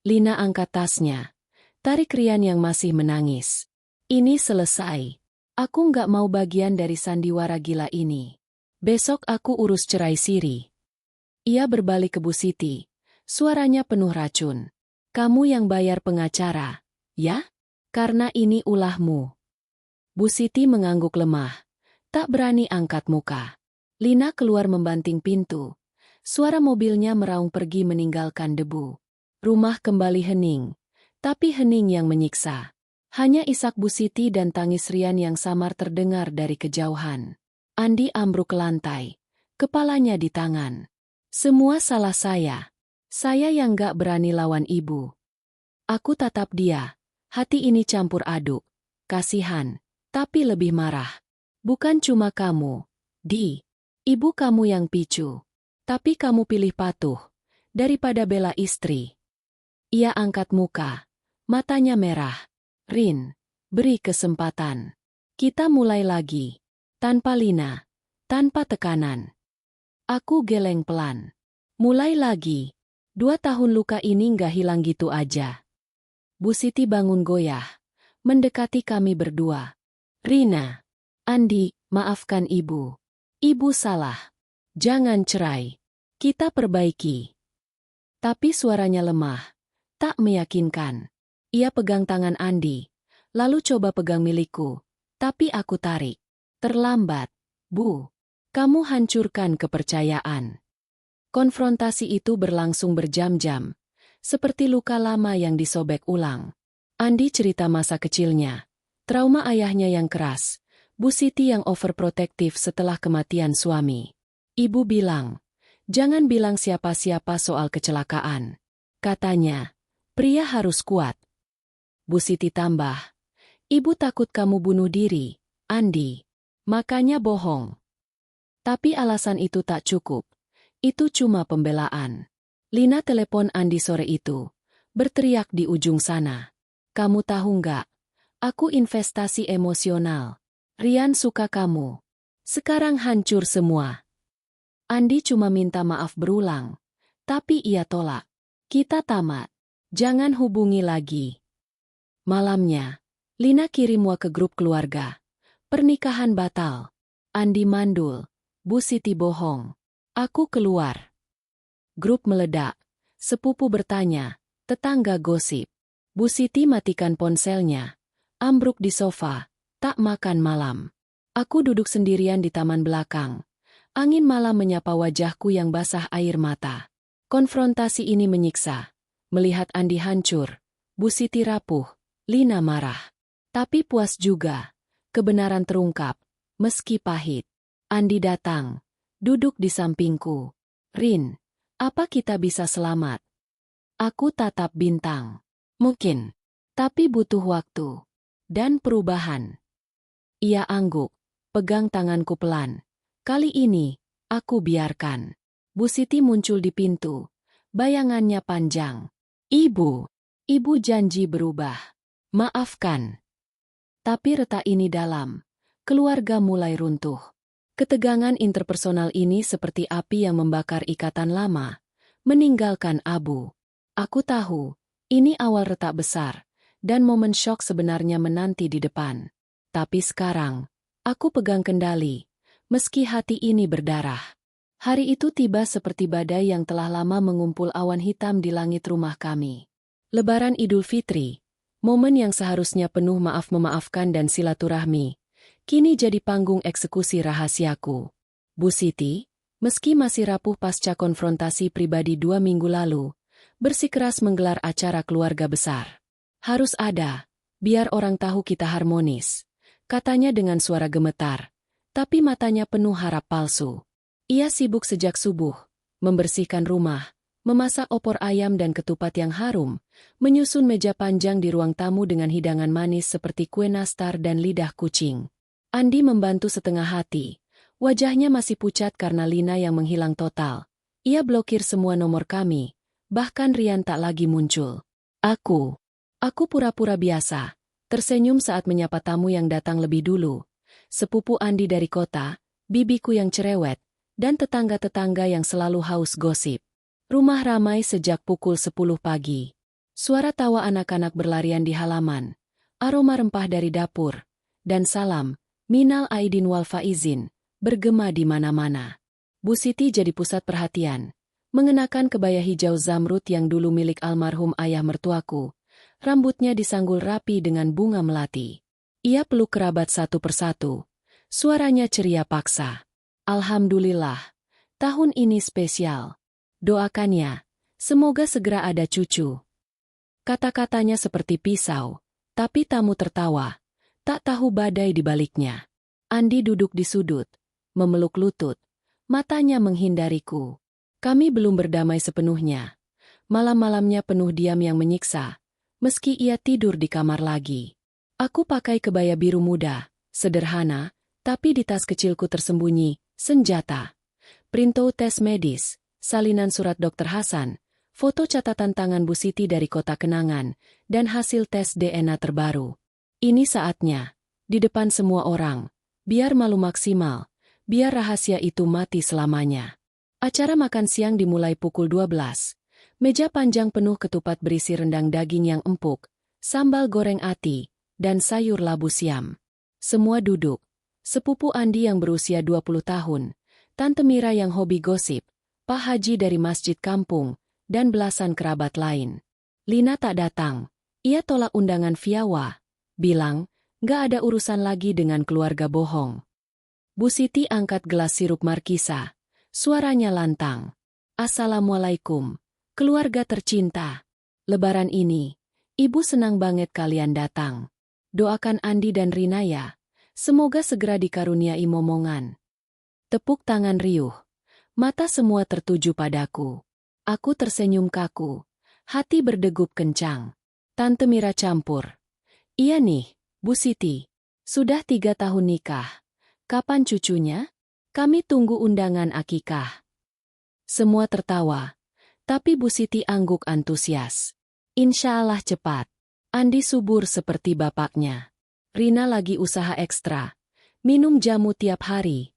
[SPEAKER 1] Lina angkat tasnya. Tarik Rian yang masih menangis. "Ini selesai. Aku nggak mau bagian dari sandiwara gila ini. Besok aku urus cerai siri." Ia berbalik ke Bu Siti. Suaranya penuh racun. "Kamu yang bayar pengacara, ya? Karena ini ulahmu." Bu Siti mengangguk lemah. Tak berani angkat muka. Lina keluar membanting pintu. Suara mobilnya meraung pergi meninggalkan debu. Rumah kembali hening. Tapi hening yang menyiksa. Hanya isak Bu Siti dan tangis Rian yang samar terdengar dari kejauhan. Andi ambruk ke lantai. Kepalanya di tangan. "Semua salah saya. Saya yang gak berani lawan ibu." Aku tatap dia. Hati ini campur aduk. Kasihan, tapi lebih marah. "Bukan cuma kamu, Di. Ibu kamu yang picu. Tapi kamu pilih patuh, daripada bela istri." Ia angkat muka. Matanya merah. "Rin, beri kesempatan. Kita mulai lagi. Tanpa Lina. Tanpa tekanan." Aku geleng pelan. "Mulai lagi. 2 tahun luka ini nggak hilang gitu aja." Bu Siti bangun goyah. Mendekati kami berdua. "Rina. Andi, maafkan ibu. Ibu salah. Jangan cerai. Kita perbaiki." Tapi suaranya lemah. Tak meyakinkan. Ia pegang tangan Andi. Lalu coba pegang milikku. Tapi aku tarik. "Terlambat, Bu. Kamu hancurkan kepercayaan." Konfrontasi itu berlangsung berjam-jam. Seperti luka lama yang disobek ulang. Andi cerita masa kecilnya. Trauma ayahnya yang keras. Bu Siti yang overprotektif setelah kematian suami. Ibu bilang, "Jangan bilang siapa-siapa soal kecelakaan." Katanya, "Pria harus kuat." Bu Siti tambah, Ibu takut kamu bunuh diri, Andi. Makanya bohong. Tapi alasan itu tak cukup. Itu cuma pembelaan. Lina telepon Andi sore itu. Berteriak di ujung sana. Kamu tahu nggak? Aku investasi emosional. Rian suka kamu. Sekarang hancur semua. Andi cuma minta maaf berulang. Tapi ia tolak. Kita tamat. Jangan hubungi lagi. Malamnya, Lina kirim ke grup keluarga. Pernikahan batal. Andi mandul. Bu Siti bohong. Aku keluar. Grup meledak. Sepupu bertanya. Tetangga gosip. Bu Siti matikan ponselnya. Ambruk di sofa. Tak makan malam. Aku duduk sendirian di taman belakang. Angin malam menyapa wajahku yang basah air mata. Konfrontasi ini menyiksa. Melihat Andi hancur. Bu Siti rapuh. Lina marah. Tapi puas juga. Kebenaran terungkap. Meski pahit. Andi datang. Duduk di sampingku. Rin, apa kita bisa selamat? Aku tatap bintang. Mungkin. Tapi butuh waktu. Dan perubahan. Ia angguk. Pegang tanganku pelan. Kali ini, aku biarkan. Bu Siti muncul di pintu. Bayangannya panjang. Ibu. Ibu janji berubah. Maafkan. Tapi retak ini dalam. Keluarga mulai runtuh. Ketegangan interpersonal ini seperti api yang membakar ikatan lama. Meninggalkan abu. Aku tahu, ini awal retak besar. Dan momen syok sebenarnya menanti di depan. Tapi sekarang, aku pegang kendali. Meski hati ini berdarah. Hari itu tiba seperti badai yang telah lama mengumpul awan hitam di langit rumah kami. Lebaran Idul Fitri. Momen yang seharusnya penuh maaf-memaafkan dan silaturahmi, kini jadi panggung eksekusi rahasiaku. Bu Siti, meski masih rapuh pasca konfrontasi pribadi 2 minggu lalu, bersikeras menggelar acara keluarga besar. Harus ada, biar orang tahu kita harmonis, katanya dengan suara gemetar, tapi matanya penuh harap palsu. Ia sibuk sejak subuh, membersihkan rumah, memasak opor ayam dan ketupat yang harum, menyusun meja panjang di ruang tamu dengan hidangan manis seperti kue nastar dan lidah kucing. Andi membantu setengah hati. Wajahnya masih pucat karena Lina yang menghilang total. Ia blokir semua nomor kami. Bahkan Rian tak lagi muncul. Aku pura-pura biasa. Tersenyum saat menyapa tamu yang datang lebih dulu. Sepupu Andi dari kota, bibiku yang cerewet, dan tetangga-tetangga yang selalu haus gosip. Rumah ramai sejak pukul 10 pagi. Suara tawa anak-anak berlarian di halaman. Aroma rempah dari dapur. Dan salam, minal aidin wal faizin, bergema di mana-mana. Bu Siti jadi pusat perhatian. Mengenakan kebaya hijau zamrud yang dulu milik almarhum ayah mertuaku. Rambutnya disanggul rapi dengan bunga melati. Ia peluk kerabat satu persatu. Suaranya ceria paksa. Alhamdulillah, tahun ini spesial. Doakannya, semoga segera ada cucu. Kata-katanya seperti pisau, tapi tamu tertawa. Tak tahu badai di baliknya. Andi duduk di sudut, memeluk lutut. Matanya menghindariku. Kami belum berdamai sepenuhnya. Malam-malamnya penuh diam yang menyiksa. Meski ia tidur di kamar lagi. Aku pakai kebaya biru muda, sederhana, tapi di tas kecilku tersembunyi, senjata. Printout tes medis. Salinan surat Dr. Hasan, foto catatan tangan Bu Siti dari kota kenangan, dan hasil tes DNA terbaru. Ini saatnya, di depan semua orang, biar malu maksimal, biar rahasia itu mati selamanya. Acara makan siang dimulai pukul 12. Meja panjang penuh ketupat berisi rendang daging yang empuk, sambal goreng ati, dan sayur labu siam. Semua duduk. Sepupu Andi yang berusia 20 tahun, Tante Mira yang hobi gosip, Pak Haji dari masjid kampung, dan belasan kerabat lain. Lina tak datang. Ia tolak undangan via WA. Bilang, gak ada urusan lagi dengan keluarga bohong. Bu Siti angkat gelas sirup markisa. Suaranya lantang. Assalamualaikum, keluarga tercinta. Lebaran ini, Ibu senang banget kalian datang. Doakan Andi dan Rina ya. Semoga segera dikaruniai momongan. Tepuk tangan riuh. Mata semua tertuju padaku. Aku tersenyum kaku. Hati berdegup kencang. Tante Mira campur. Iya nih, Bu Siti, sudah 3 tahun nikah. Kapan cucunya? Kami tunggu undangan akikah. Semua tertawa, tapi Bu Siti angguk antusias. Insya Allah cepat. Andi subur seperti bapaknya. Rina lagi usaha ekstra. Minum jamu tiap hari.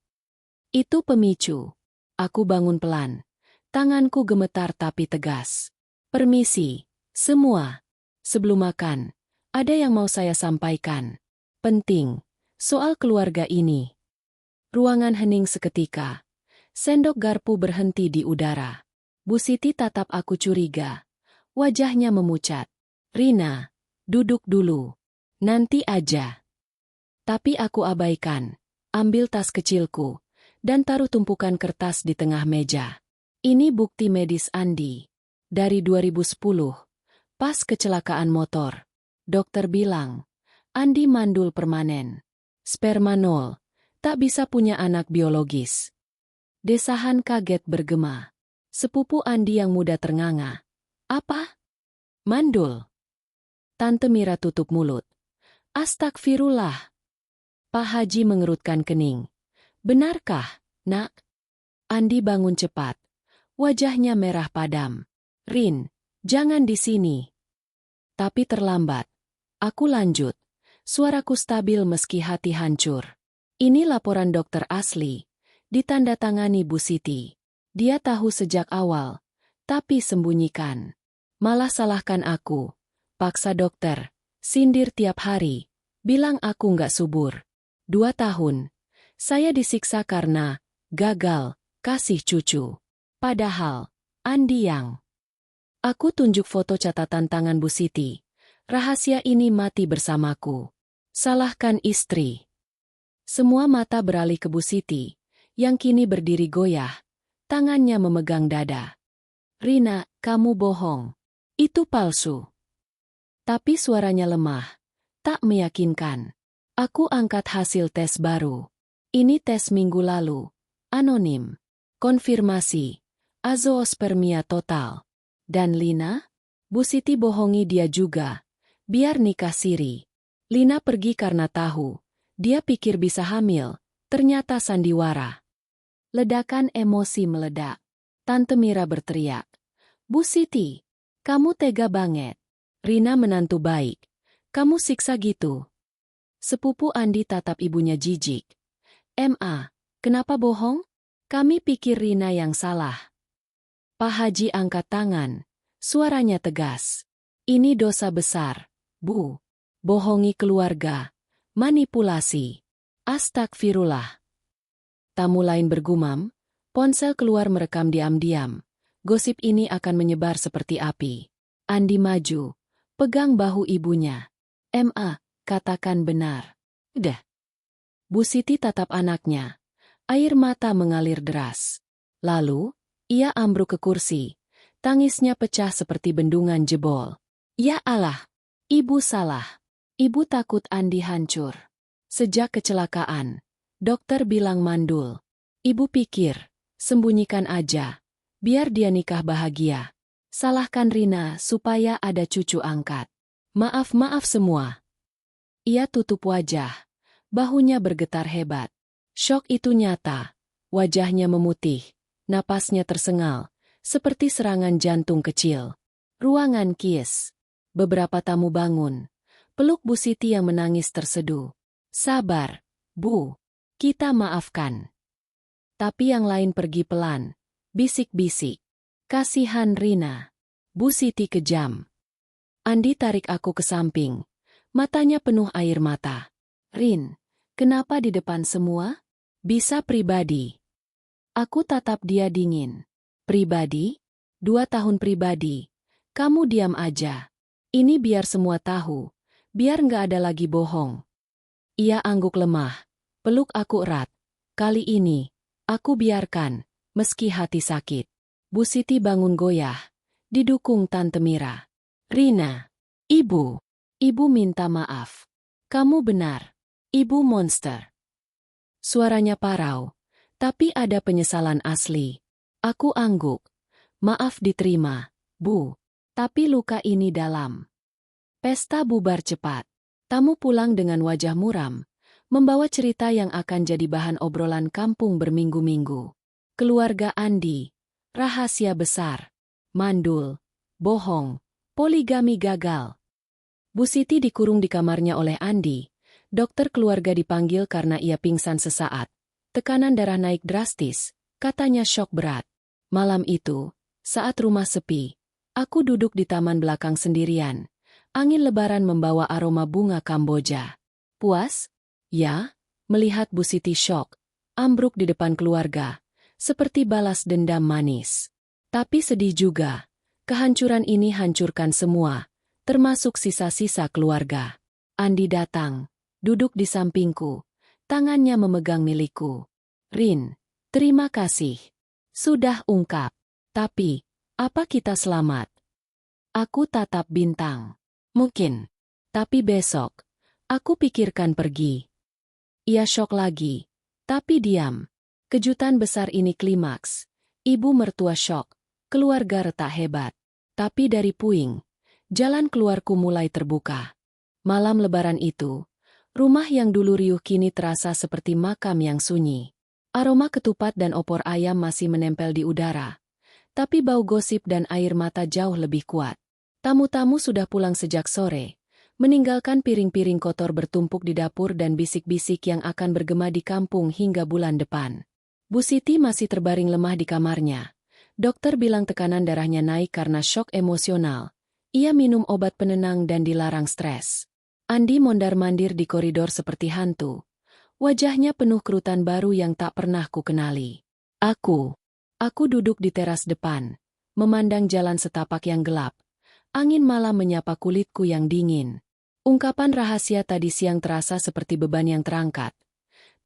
[SPEAKER 1] Itu pemicu. Aku bangun pelan. Tanganku gemetar tapi tegas. Permisi, semua. Sebelum makan, ada yang mau saya sampaikan. Penting, soal keluarga ini. Ruangan hening seketika. Sendok garpu berhenti di udara. Bu Siti tatap aku curiga. Wajahnya memucat. Rina, duduk dulu. Nanti aja. Tapi aku abaikan. Ambil tas kecilku. Dan taruh tumpukan kertas di tengah meja. Ini bukti medis Andi. Dari 2010. Pas kecelakaan motor. Dokter bilang, Andi mandul permanen. Sperma nol. Tak bisa punya anak biologis. Desahan kaget bergema. Sepupu Andi yang muda ternganga. Apa? Mandul. Tante Mira tutup mulut. Astagfirullah. Pak Haji mengerutkan kening. Benarkah, nak? Andi bangun cepat. Wajahnya merah padam. Rin, jangan di sini. Tapi terlambat. Aku lanjut. Suaraku stabil meski hati hancur. Ini laporan dokter asli. Ditandatangani Bu Siti. Dia tahu sejak awal. Tapi sembunyikan. Malah salahkan aku. Paksa dokter. Sindir tiap hari. Bilang aku nggak subur. 2 tahun. Saya disiksa karena gagal kasih cucu. Padahal, Andi yang. Aku tunjuk foto catatan tangan Bu Siti. Rahasia ini mati bersamaku. Salahkan istri. Semua mata beralih ke Bu Siti, yang kini berdiri goyah. Tangannya memegang dada. Rina, kamu bohong. Itu palsu. Tapi suaranya lemah. Tak meyakinkan. Aku angkat hasil tes baru. Ini tes minggu lalu. Anonim. Konfirmasi. Azoospermia total. Dan Lina? Bu Siti bohongi dia juga. Biar nikah siri. Lina pergi karena tahu. Dia pikir bisa hamil. Ternyata sandiwara. Ledakan emosi meledak. Tante Mira berteriak. Bu Siti, kamu tega banget. Rina menantu baik. Kamu siksa gitu. Sepupu Andi tatap ibunya jijik. Ma, kenapa bohong? Kami pikir Rina yang salah. Pak Haji angkat tangan. Suaranya tegas. Ini dosa besar, Bu. Bohongi keluarga. Manipulasi. Astagfirullah. Tamu lain bergumam. Ponsel keluar merekam diam-diam. Gosip ini akan menyebar seperti api. Andi maju. Pegang bahu ibunya. Ma, katakan benar. Udah. Bu Siti tatap anaknya. Air mata mengalir deras. Lalu, ia ambruk ke kursi. Tangisnya pecah seperti bendungan jebol. Ya Allah, ibu salah. Ibu takut Andi hancur. Sejak kecelakaan, dokter bilang mandul. Ibu pikir, sembunyikan aja. Biar dia nikah bahagia. Salahkan Rina supaya ada cucu angkat. Maaf semua. Ia tutup wajah. Bahunya bergetar hebat. Syok itu nyata. Wajahnya memutih. Napasnya tersengal. Seperti serangan jantung kecil. Ruangan kies. Beberapa tamu bangun. Peluk Bu Siti yang menangis terseduh. Sabar, Bu. Kita maafkan. Tapi yang lain pergi pelan. Bisik-bisik. Kasihan Rina. Bu Siti kejam. Andi tarik aku ke samping. Matanya penuh air mata. Rin, kenapa di depan semua? Bisa pribadi. Aku tatap dia dingin. Pribadi? 2 tahun pribadi. Kamu diam aja. Ini biar semua tahu. Biar nggak ada lagi bohong. Ia angguk lemah. Peluk aku erat. Kali ini, aku biarkan, meski hati sakit. Bu Siti bangun goyah. Didukung Tante Mira. Rina. Ibu. Ibu minta maaf. Kamu benar. Ibu monster. Suaranya parau. Tapi ada penyesalan asli. Aku angguk. Maaf diterima, Bu. Tapi luka ini dalam. Pesta bubar cepat. Tamu pulang dengan wajah muram, membawa cerita yang akan jadi bahan obrolan kampung berminggu-minggu. Keluarga Andi, rahasia besar, mandul, bohong, poligami gagal. Bu Siti dikurung di kamarnya oleh Andi. Dokter keluarga dipanggil karena ia pingsan sesaat. Tekanan darah naik drastis, katanya syok berat. Malam itu, saat rumah sepi, aku duduk di taman belakang sendirian. Angin lebaran membawa aroma bunga Kamboja. Puas? Ya, melihat Bu Siti syok, ambruk di depan keluarga, seperti balas dendam manis. Tapi sedih juga, kehancuran ini hancurkan semua, termasuk sisa-sisa keluarga. Andi datang, duduk di sampingku, tangannya memegang milikku. Rin, terima kasih. Sudah ungkap. Tapi, apa kita selamat? Aku tatap bintang. Mungkin. Tapi besok, aku pikirkan pergi. Ia syok lagi. Tapi diam. Kejutan besar ini klimaks. Ibu mertua syok. Keluarga retak hebat. Tapi dari puing, jalan keluarku mulai terbuka. Malam lebaran itu, rumah yang dulu riuh kini terasa seperti makam yang sunyi. Aroma ketupat dan opor ayam masih menempel di udara. Tapi bau gosip dan air mata jauh lebih kuat. Tamu-tamu sudah pulang sejak sore, meninggalkan piring-piring kotor bertumpuk di dapur dan bisik-bisik yang akan bergema di kampung hingga bulan depan. Bu Siti masih terbaring lemah di kamarnya. Dokter bilang tekanan darahnya naik karena syok emosional. Ia minum obat penenang dan dilarang stres. Andi mondar-mandir di koridor seperti hantu. Wajahnya penuh kerutan baru yang tak pernah ku kenali. Aku duduk di teras depan, memandang jalan setapak yang gelap. Angin malam menyapa kulitku yang dingin. Ungkapan rahasia tadi siang terasa seperti beban yang terangkat.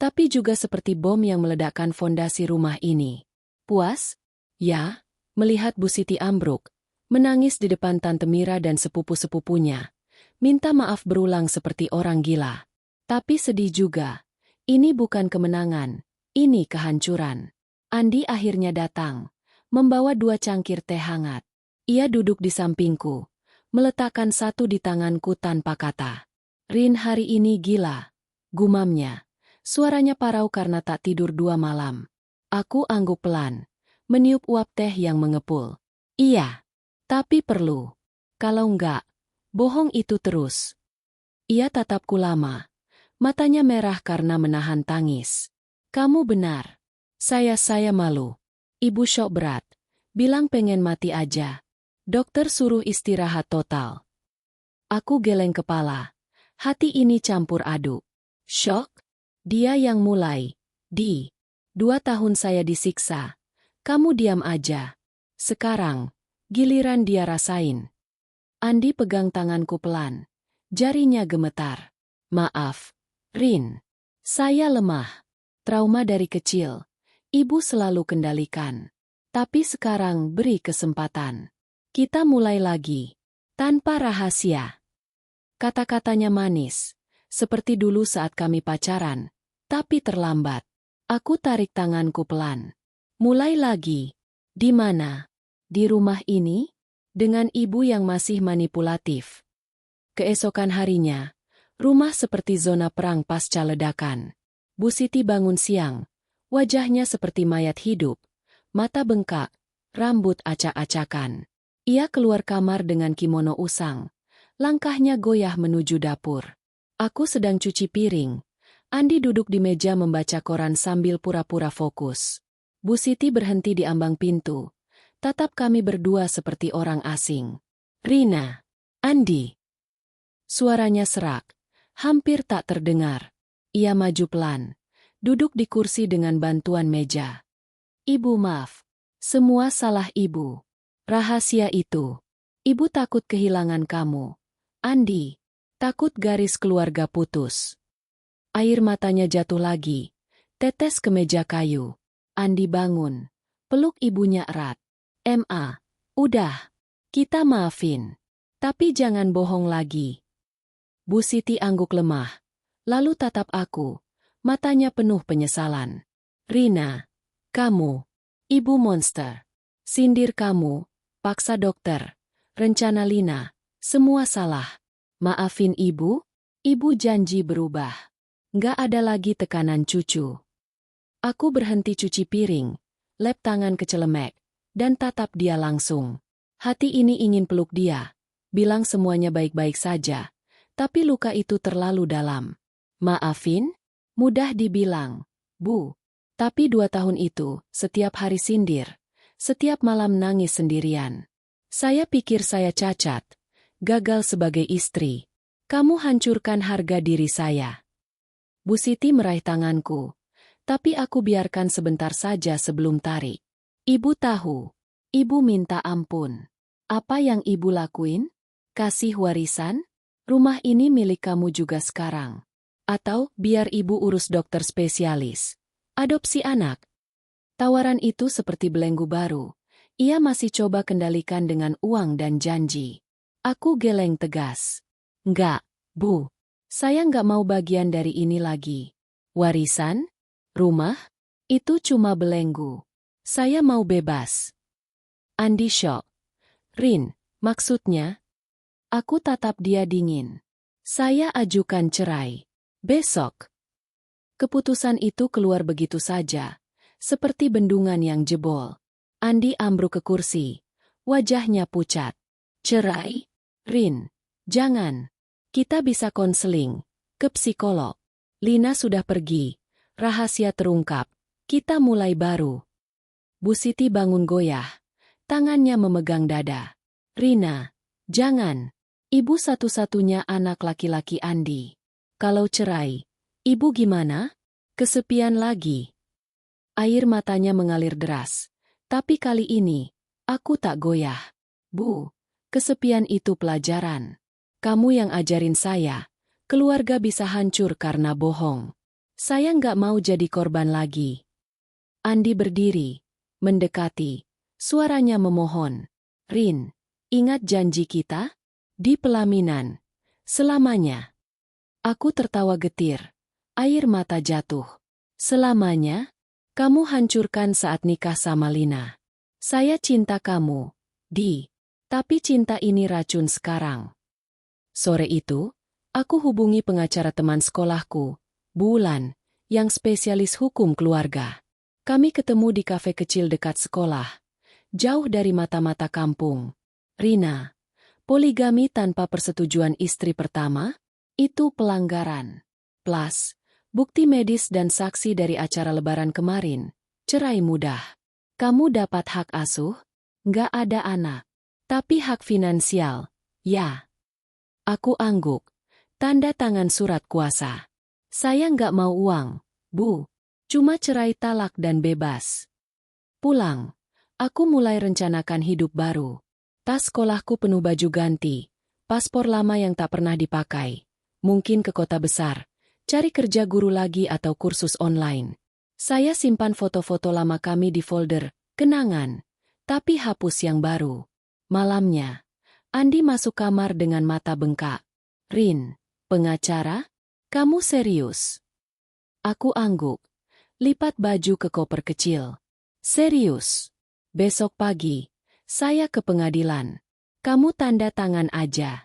[SPEAKER 1] Tapi juga seperti bom yang meledakkan fondasi rumah ini. Puas? Ya, melihat Bu Siti ambruk, menangis di depan Tante Mira dan sepupu-sepupunya. Minta maaf berulang seperti orang gila. Tapi sedih juga. Ini bukan kemenangan, ini kehancuran. Andi akhirnya datang, membawa 2 cangkir teh hangat. Ia duduk di sampingku, meletakkan satu di tanganku tanpa kata. Rin hari ini gila, gumamnya. Suaranya parau karena tak tidur 2 malam. Aku angguk pelan, meniup uap teh yang mengepul. Iya, tapi perlu. Kalau enggak, bohong itu terus. Ia tatapku lama. Matanya merah karena menahan tangis. Kamu benar. Saya malu. Ibu syok berat. Bilang pengen mati aja. Dokter suruh istirahat total. Aku geleng kepala. Hati ini campur aduk. Syok? Dia yang mulai. 2 tahun saya disiksa. Kamu diam aja. Sekarang, giliran dia rasain. Andi pegang tanganku pelan. Jarinya gemetar. Maaf. Rin, saya lemah. Trauma dari kecil. Ibu selalu kendalikan. Tapi sekarang beri kesempatan. Kita mulai lagi. Tanpa rahasia. Kata-katanya manis. Seperti dulu saat kami pacaran. Tapi terlambat. Aku tarik tanganku pelan. Mulai lagi. Di mana? Di rumah ini? Dengan ibu yang masih manipulatif. Keesokan harinya, rumah seperti zona perang pasca ledakan. Bu Siti bangun siang, wajahnya seperti mayat hidup, mata bengkak, rambut acak-acakan. Ia keluar kamar dengan kimono usang, langkahnya goyah menuju dapur. Aku sedang cuci piring. Andi duduk di meja membaca koran sambil pura-pura fokus. Bu Siti berhenti di ambang pintu, tatap kami berdua seperti orang asing. Rina, Andi. Suaranya serak, hampir tak terdengar. Ia maju pelan, duduk di kursi dengan bantuan meja. Ibu maaf, semua salah ibu. Rahasia itu. Ibu takut kehilangan kamu. Andi, takut garis keluarga putus. Air matanya jatuh lagi, tetes ke meja kayu. Andi bangun, peluk ibunya erat. Udah, kita maafin. Tapi jangan bohong lagi. Bu Siti angguk lemah, lalu tatap aku, matanya penuh penyesalan. Rina, kamu, ibu monster. Sindir kamu, paksa dokter, rencana Lina, semua salah. Maafin ibu? Ibu janji berubah. Nggak ada lagi tekanan cucu. Aku berhenti cuci piring, lep tangan ke celemek, dan tatap dia langsung. Hati ini ingin peluk dia, bilang semuanya baik-baik saja, tapi luka itu terlalu dalam. Maafin? Mudah dibilang, Bu. Tapi 2 tahun itu, setiap hari sindir, setiap malam nangis sendirian. Saya pikir saya cacat, gagal sebagai istri. Kamu hancurkan harga diri saya. Bu Siti meraih tanganku, tapi aku biarkan sebentar saja sebelum tarik. Ibu tahu, ibu minta ampun. Apa yang ibu lakuin? Kasih warisan? Rumah ini milik kamu juga sekarang. Atau biar ibu urus dokter spesialis. Adopsi anak. Tawaran itu seperti belenggu baru. Ia masih coba kendalikan dengan uang dan janji. Aku geleng tegas. Enggak, Bu. Saya nggak mau bagian dari ini lagi. Warisan? Rumah? Itu cuma belenggu. Saya mau bebas. Andi syok. Rin, maksudnya? Aku tatap dia dingin. Saya ajukan cerai. Besok. Keputusan itu keluar begitu saja. Seperti bendungan yang jebol. Andi ambruk ke kursi. Wajahnya pucat. Cerai? Rin, jangan. Kita bisa konseling, ke psikolog. Lina sudah pergi, rahasia terungkap, kita mulai baru. Bu Siti bangun goyah, tangannya memegang dada. Rina, jangan. Ibu satu-satunya anak laki-laki Andi. Kalau cerai, ibu gimana? Kesepian lagi. Air matanya mengalir deras, tapi kali ini, aku tak goyah. Bu, kesepian itu pelajaran. Kamu yang ajarin saya, keluarga bisa hancur karena bohong. Saya nggak mau jadi korban lagi. Andi berdiri, mendekati, suaranya memohon. Rin, ingat janji kita? Di pelaminan. Selamanya. Aku tertawa getir. Air mata jatuh. Selamanya? Kamu hancurkan saat nikah sama Lina. Saya cinta kamu, Di. Tapi cinta ini racun sekarang. Sore itu, aku hubungi pengacara teman sekolahku, Bulan, yang spesialis hukum keluarga. Kami ketemu di kafe kecil dekat sekolah, jauh dari mata-mata kampung. Rina, poligami tanpa persetujuan istri pertama? Itu pelanggaran. Plus, bukti medis dan saksi dari acara lebaran kemarin, cerai mudah. Kamu dapat hak asuh? Nggak ada anak. Tapi hak finansial, ya. Aku angguk. Tanda tangan surat kuasa. Saya nggak mau uang, Bu. Cuma cerai talak dan bebas. Pulang. Aku mulai rencanakan hidup baru. Tas sekolahku penuh baju ganti. Paspor lama yang tak pernah dipakai. Mungkin ke kota besar. Cari kerja guru lagi atau kursus online. Saya simpan foto-foto lama kami di folder kenangan. Tapi hapus yang baru. Malamnya. Andi masuk kamar dengan mata bengkak. Rin, pengacara? Kamu serius? Aku angguk. Lipat baju ke koper kecil. Serius. Besok pagi, saya ke pengadilan. Kamu tanda tangan aja.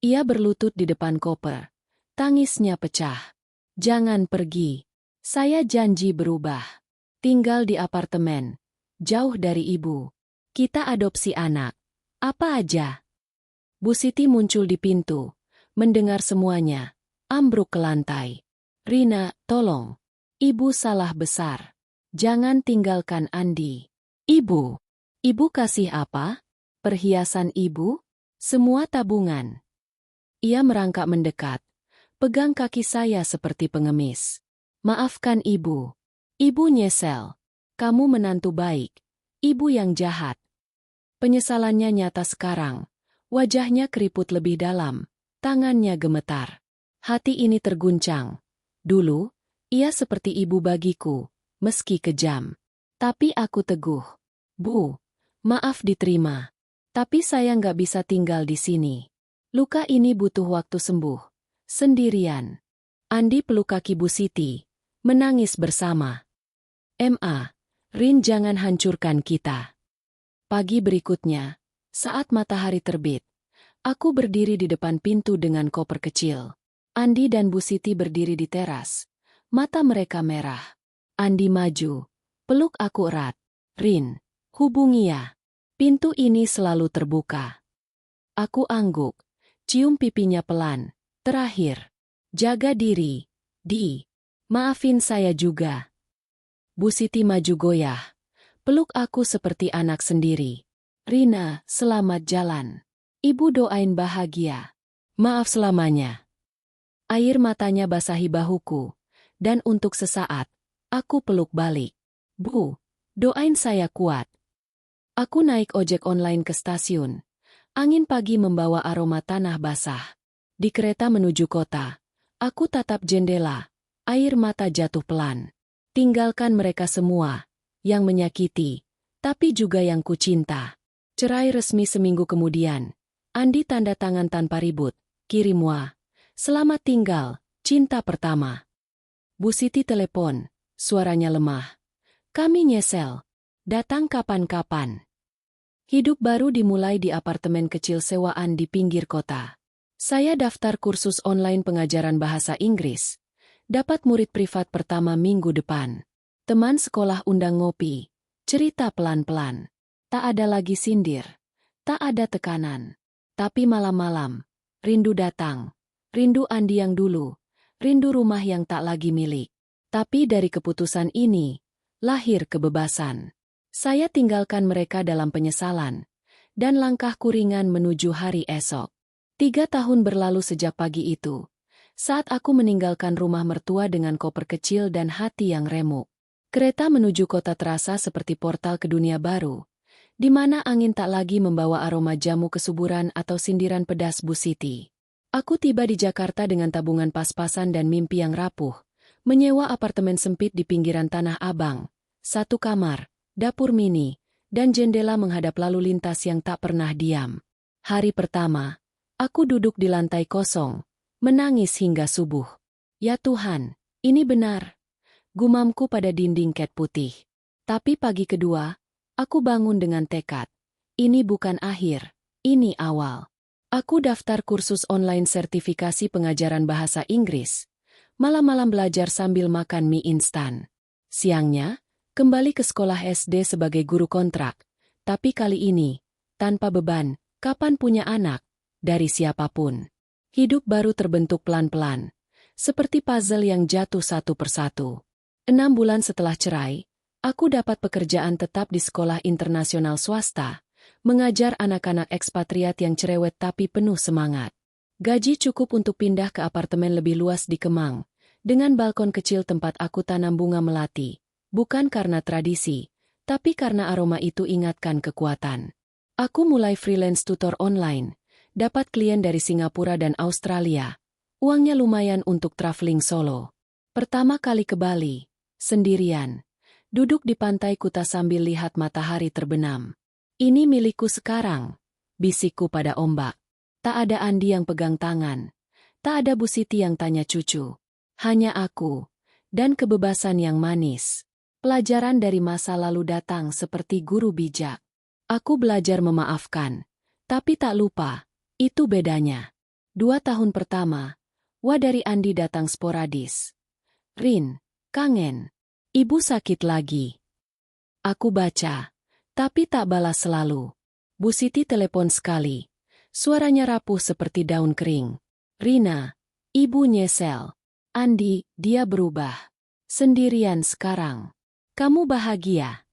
[SPEAKER 1] Ia berlutut di depan koper. Tangisnya pecah. Jangan pergi. Saya janji berubah. Tinggal di apartemen. Jauh dari ibu. Kita adopsi anak. Apa aja? Bu Siti muncul di pintu, mendengar semuanya, ambruk ke lantai. Rina, tolong. Ibu salah besar. Jangan tinggalkan Andi. Ibu. Ibu kasih apa? Perhiasan ibu? Semua tabungan. Ia merangkak mendekat, pegang kaki saya seperti pengemis. Maafkan ibu. Ibu nyesel. Kamu menantu baik. Ibu yang jahat. Penyesalannya nyata sekarang. Wajahnya keriput lebih dalam. Tangannya gemetar. Hati ini terguncang. Dulu, ia seperti ibu bagiku, meski kejam. Tapi aku teguh. Bu, maaf diterima. Tapi saya nggak bisa tinggal di sini. Luka ini butuh waktu sembuh. Sendirian. Andi peluk kaki Bu Siti. Menangis bersama. Rin, jangan hancurkan kita. Pagi berikutnya, saat matahari terbit, aku berdiri di depan pintu dengan koper kecil. Andi dan Bu Siti berdiri di teras. Mata mereka merah. Andi maju. Peluk aku erat. Rin, hubungi ya. Pintu ini selalu terbuka. Aku angguk. Cium pipinya pelan. Terakhir. Jaga diri. Maafin saya juga. Bu Siti maju goyah. Peluk aku seperti anak sendiri. Rina, selamat jalan. Ibu doain bahagia. Maaf selamanya. Air matanya basahi bahuku. Dan untuk sesaat, aku peluk balik. Bu, doain saya kuat. Aku naik ojek online ke stasiun. Angin pagi membawa aroma tanah basah. Di kereta menuju kota, aku tatap jendela. Air mata jatuh pelan. Tinggalkan mereka semua, yang menyakiti, tapi juga yang kucinta. Cerai resmi seminggu kemudian. Andi tanda tangan tanpa ribut. Kirim wah. Selamat tinggal, cinta pertama. Bu Siti telepon, suaranya lemah. Kami nyesel. Datang kapan-kapan. Hidup baru dimulai di apartemen kecil sewaan di pinggir kota. Saya daftar kursus online pengajaran bahasa Inggris. Dapat murid privat pertama minggu depan. Teman sekolah undang ngopi. Cerita pelan-pelan. Tak ada lagi sindir. Tak ada tekanan. Tapi malam-malam, rindu datang. Rindu Andi yang dulu. Rindu rumah yang tak lagi milik. Tapi dari keputusan ini, lahir kebebasan. Saya tinggalkan mereka dalam penyesalan. Dan langkahku ringan menuju hari esok. 3 tahun berlalu sejak pagi itu. Saat aku meninggalkan rumah mertua dengan koper kecil dan hati yang remuk. Kereta menuju kota terasa seperti portal ke dunia baru. Di mana angin tak lagi membawa aroma jamu kesuburan atau sindiran pedas Bu Siti. Aku tiba di Jakarta dengan tabungan pas-pasan dan mimpi yang rapuh. Menyewa apartemen sempit di pinggiran Tanah Abang. 1 kamar, dapur mini, dan jendela menghadap lalu lintas yang tak pernah diam. Hari pertama, aku duduk di lantai kosong, menangis hingga subuh. Ya Tuhan, ini benar. Gumamku pada dinding cat putih. Tapi pagi kedua, aku bangun dengan tekad. Ini bukan akhir, ini awal. Aku daftar kursus online sertifikasi pengajaran bahasa Inggris. Malam-malam belajar sambil makan mie instan. Siangnya, kembali ke sekolah SD sebagai guru kontrak. Tapi kali ini, tanpa beban, kapan punya anak, dari siapapun. Hidup baru terbentuk pelan-pelan. Seperti puzzle yang jatuh satu persatu. 6 bulan setelah cerai, aku dapat pekerjaan tetap di sekolah internasional swasta. Mengajar anak-anak ekspatriat yang cerewet tapi penuh semangat. Gaji cukup untuk pindah ke apartemen lebih luas di Kemang, dengan balkon kecil tempat aku tanam bunga melati. Bukan karena tradisi, tapi karena aroma itu ingatkan kekuatan. Aku mulai freelance tutor online, dapat klien dari Singapura dan Australia. Uangnya lumayan untuk traveling solo. Pertama kali ke Bali, sendirian. Duduk di pantai Kuta sambil lihat matahari terbenam. Ini milikku sekarang, bisikku pada ombak. Tak ada Andi yang pegang tangan. Tak ada Bu Siti yang tanya cucu. Hanya aku, dan kebebasan yang manis. Pelajaran dari masa lalu datang seperti guru bijak. Aku belajar memaafkan, tapi tak lupa, itu bedanya. 2 tahun pertama, wah dari Andi datang sporadis. Rin, kangen. Ibu sakit lagi. Aku baca. Tapi tak balas selalu. Bu Siti telepon sekali. Suaranya rapuh seperti daun kering. Rina, ibu nyesel. Andi, dia berubah. Sendirian sekarang. Kamu bahagia?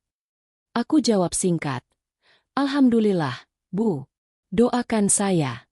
[SPEAKER 1] Aku jawab singkat. Alhamdulillah, Bu. Doakan saya.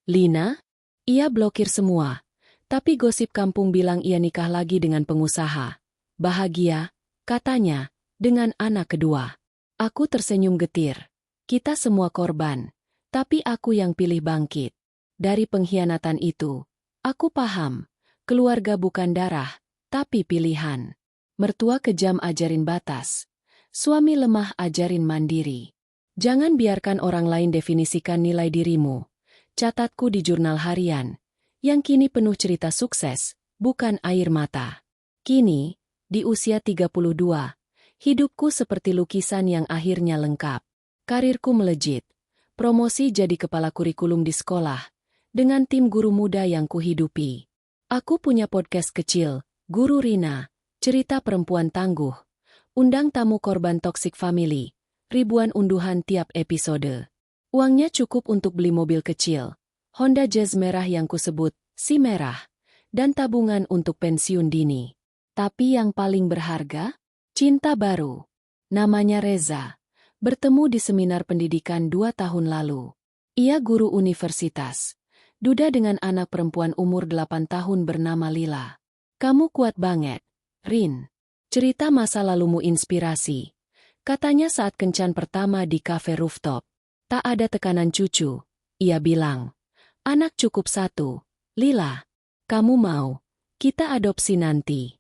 [SPEAKER 1] Lina? Ia blokir semua. Tapi gosip kampung bilang ia nikah lagi dengan pengusaha. Bahagia, katanya, dengan anak kedua. Aku tersenyum getir. Kita semua korban, tapi aku yang pilih bangkit. Dari pengkhianatan itu, aku paham, keluarga bukan darah, tapi pilihan. Mertua kejam ajarin batas. Suami lemah ajarin mandiri. Jangan biarkan orang lain definisikan nilai dirimu. Catatku di jurnal harian, yang kini penuh cerita sukses, bukan air mata. Kini, di usia 32, hidupku seperti lukisan yang akhirnya lengkap. Karirku melejit. Promosi jadi kepala kurikulum di sekolah. Dengan tim guru muda yang kuhidupi. Aku punya podcast kecil, Guru Rina, cerita perempuan tangguh. Undang tamu korban toxic family. Ribuan unduhan tiap episode. Uangnya cukup untuk beli mobil kecil. Honda Jazz merah yang kusebut, si merah. Dan tabungan untuk pensiun dini. Tapi yang paling berharga? Cinta baru. Namanya Reza. Bertemu di seminar pendidikan 2 tahun lalu. Ia guru universitas. Duda dengan anak perempuan umur 8 tahun bernama Lila. Kamu kuat banget, Rin. Cerita masa lalumu inspirasi. Katanya saat kencan pertama di kafe rooftop. Tak ada tekanan cucu. Ia bilang, anak cukup 1. Lila, kamu mau? Kita adopsi nanti.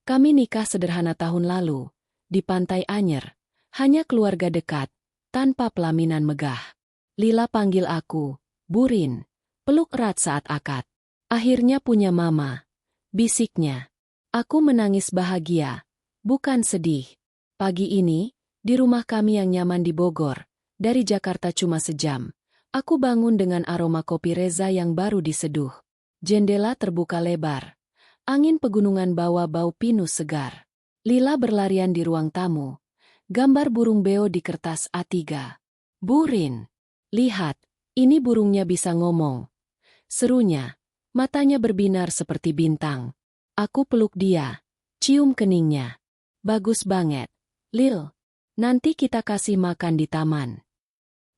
[SPEAKER 1] Kami nikah sederhana tahun lalu. Di Pantai Anyer. Hanya keluarga dekat. Tanpa pelaminan megah. Lila panggil aku, Bu Rin. Peluk erat saat akad. Akhirnya punya mama. Bisiknya. Aku menangis bahagia. Bukan sedih. Pagi ini, di rumah kami yang nyaman di Bogor. Dari Jakarta cuma sejam. Aku bangun dengan aroma kopi Reza yang baru diseduh. Jendela terbuka lebar. Angin pegunungan bawa bau pinus segar. Lila berlarian di ruang tamu. Gambar burung beo di kertas A3. Bu Rin, lihat, ini burungnya bisa ngomong. Serunya, matanya berbinar seperti bintang. Aku peluk dia, cium keningnya. Bagus banget, Lil. Nanti kita kasih makan di taman.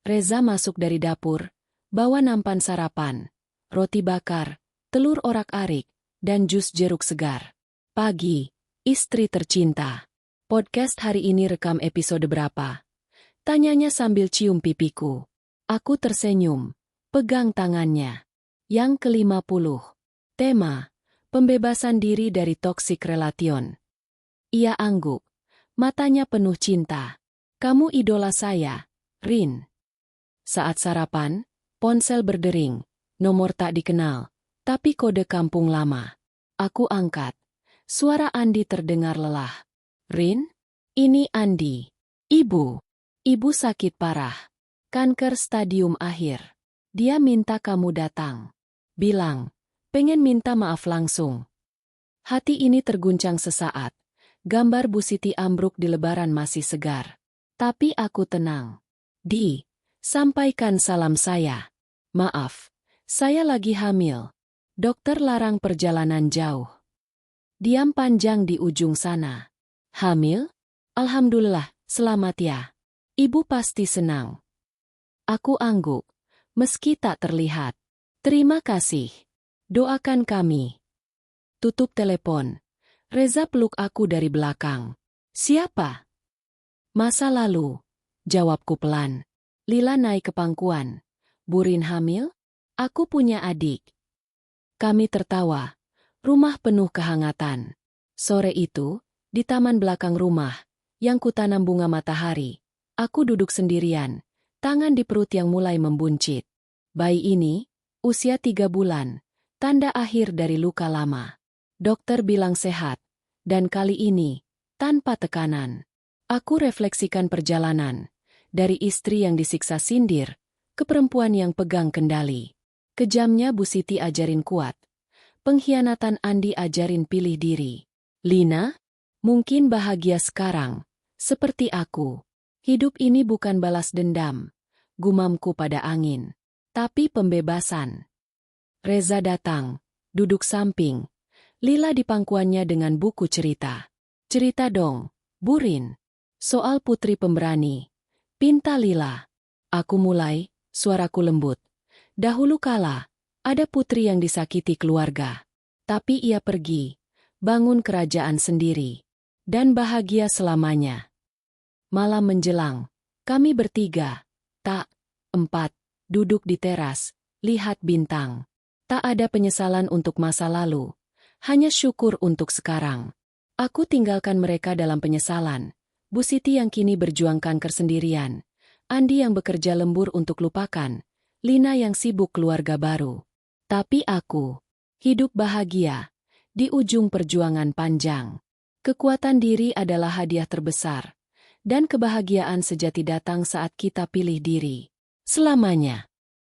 [SPEAKER 1] Reza masuk dari dapur, bawa nampan sarapan, roti bakar, telur orak-arik, dan jus jeruk segar. Pagi, istri tercinta. Podcast hari ini rekam episode berapa? Tanyanya sambil cium pipiku. Aku tersenyum, pegang tangannya. Yang ke-50. Tema, pembebasan diri dari toxic relation. Ia angguk. Matanya penuh cinta. Kamu idola saya, Rin. Saat sarapan, ponsel berdering. Nomor tak dikenal, tapi kode kampung lama. Aku angkat. Suara Andi terdengar lelah. Rin? Ini Andi. Ibu. Ibu sakit parah. Kanker stadium akhir. Dia minta kamu datang. Bilang, pengen minta maaf langsung. Hati ini terguncang sesaat. Gambar Bu Siti ambruk di lebaran masih segar. Tapi aku tenang. Sampaikan salam saya. Maaf, saya lagi hamil. Dokter larang perjalanan jauh. Diam panjang di ujung sana. Hamil? Alhamdulillah, selamat ya. Ibu pasti senang. Aku angguk, meski tak terlihat. Terima kasih. Doakan kami. Tutup telepon. Reza peluk aku dari belakang. Siapa? Masa lalu. Jawabku pelan. Lila naik ke pangkuan. Bu Rin hamil? Aku punya adik. Kami tertawa. Rumah penuh kehangatan. Sore itu, di taman belakang rumah, yang kutanam bunga matahari, aku duduk sendirian, tangan di perut yang mulai membuncit. Bayi ini, usia 3 bulan, tanda akhir dari luka lama. Dokter bilang sehat, dan kali ini, tanpa tekanan. Aku refleksikan perjalanan, dari istri yang disiksa sindir, ke perempuan yang pegang kendali. Kejamnya Bu Siti ajarin kuat, pengkhianatan Andi ajarin pilih diri. Lina, mungkin bahagia sekarang, seperti aku. Hidup ini bukan balas dendam, gumamku pada angin. Tapi pembebasan. Reza datang, duduk samping. Lila di pangkuannya dengan buku cerita. Cerita dong, Bu Rin. Soal putri pemberani. Pinta Lila. Aku mulai, suaraku lembut. Dahulu kala, ada putri yang disakiti keluarga. Tapi ia pergi, bangun kerajaan sendiri. Dan bahagia selamanya. Malam menjelang, kami bertiga, tak, 4, duduk di teras, lihat bintang. Tak ada penyesalan untuk masa lalu, hanya syukur untuk sekarang. Aku tinggalkan mereka dalam penyesalan. Bu Siti yang kini berjuang kanker sendirian. Andi yang bekerja lembur untuk lupakan. Lina yang sibuk keluarga baru. Tapi aku, hidup bahagia, di ujung perjuangan panjang. Kekuatan diri adalah hadiah terbesar. Dan kebahagiaan sejati datang saat kita pilih diri. Selamanya.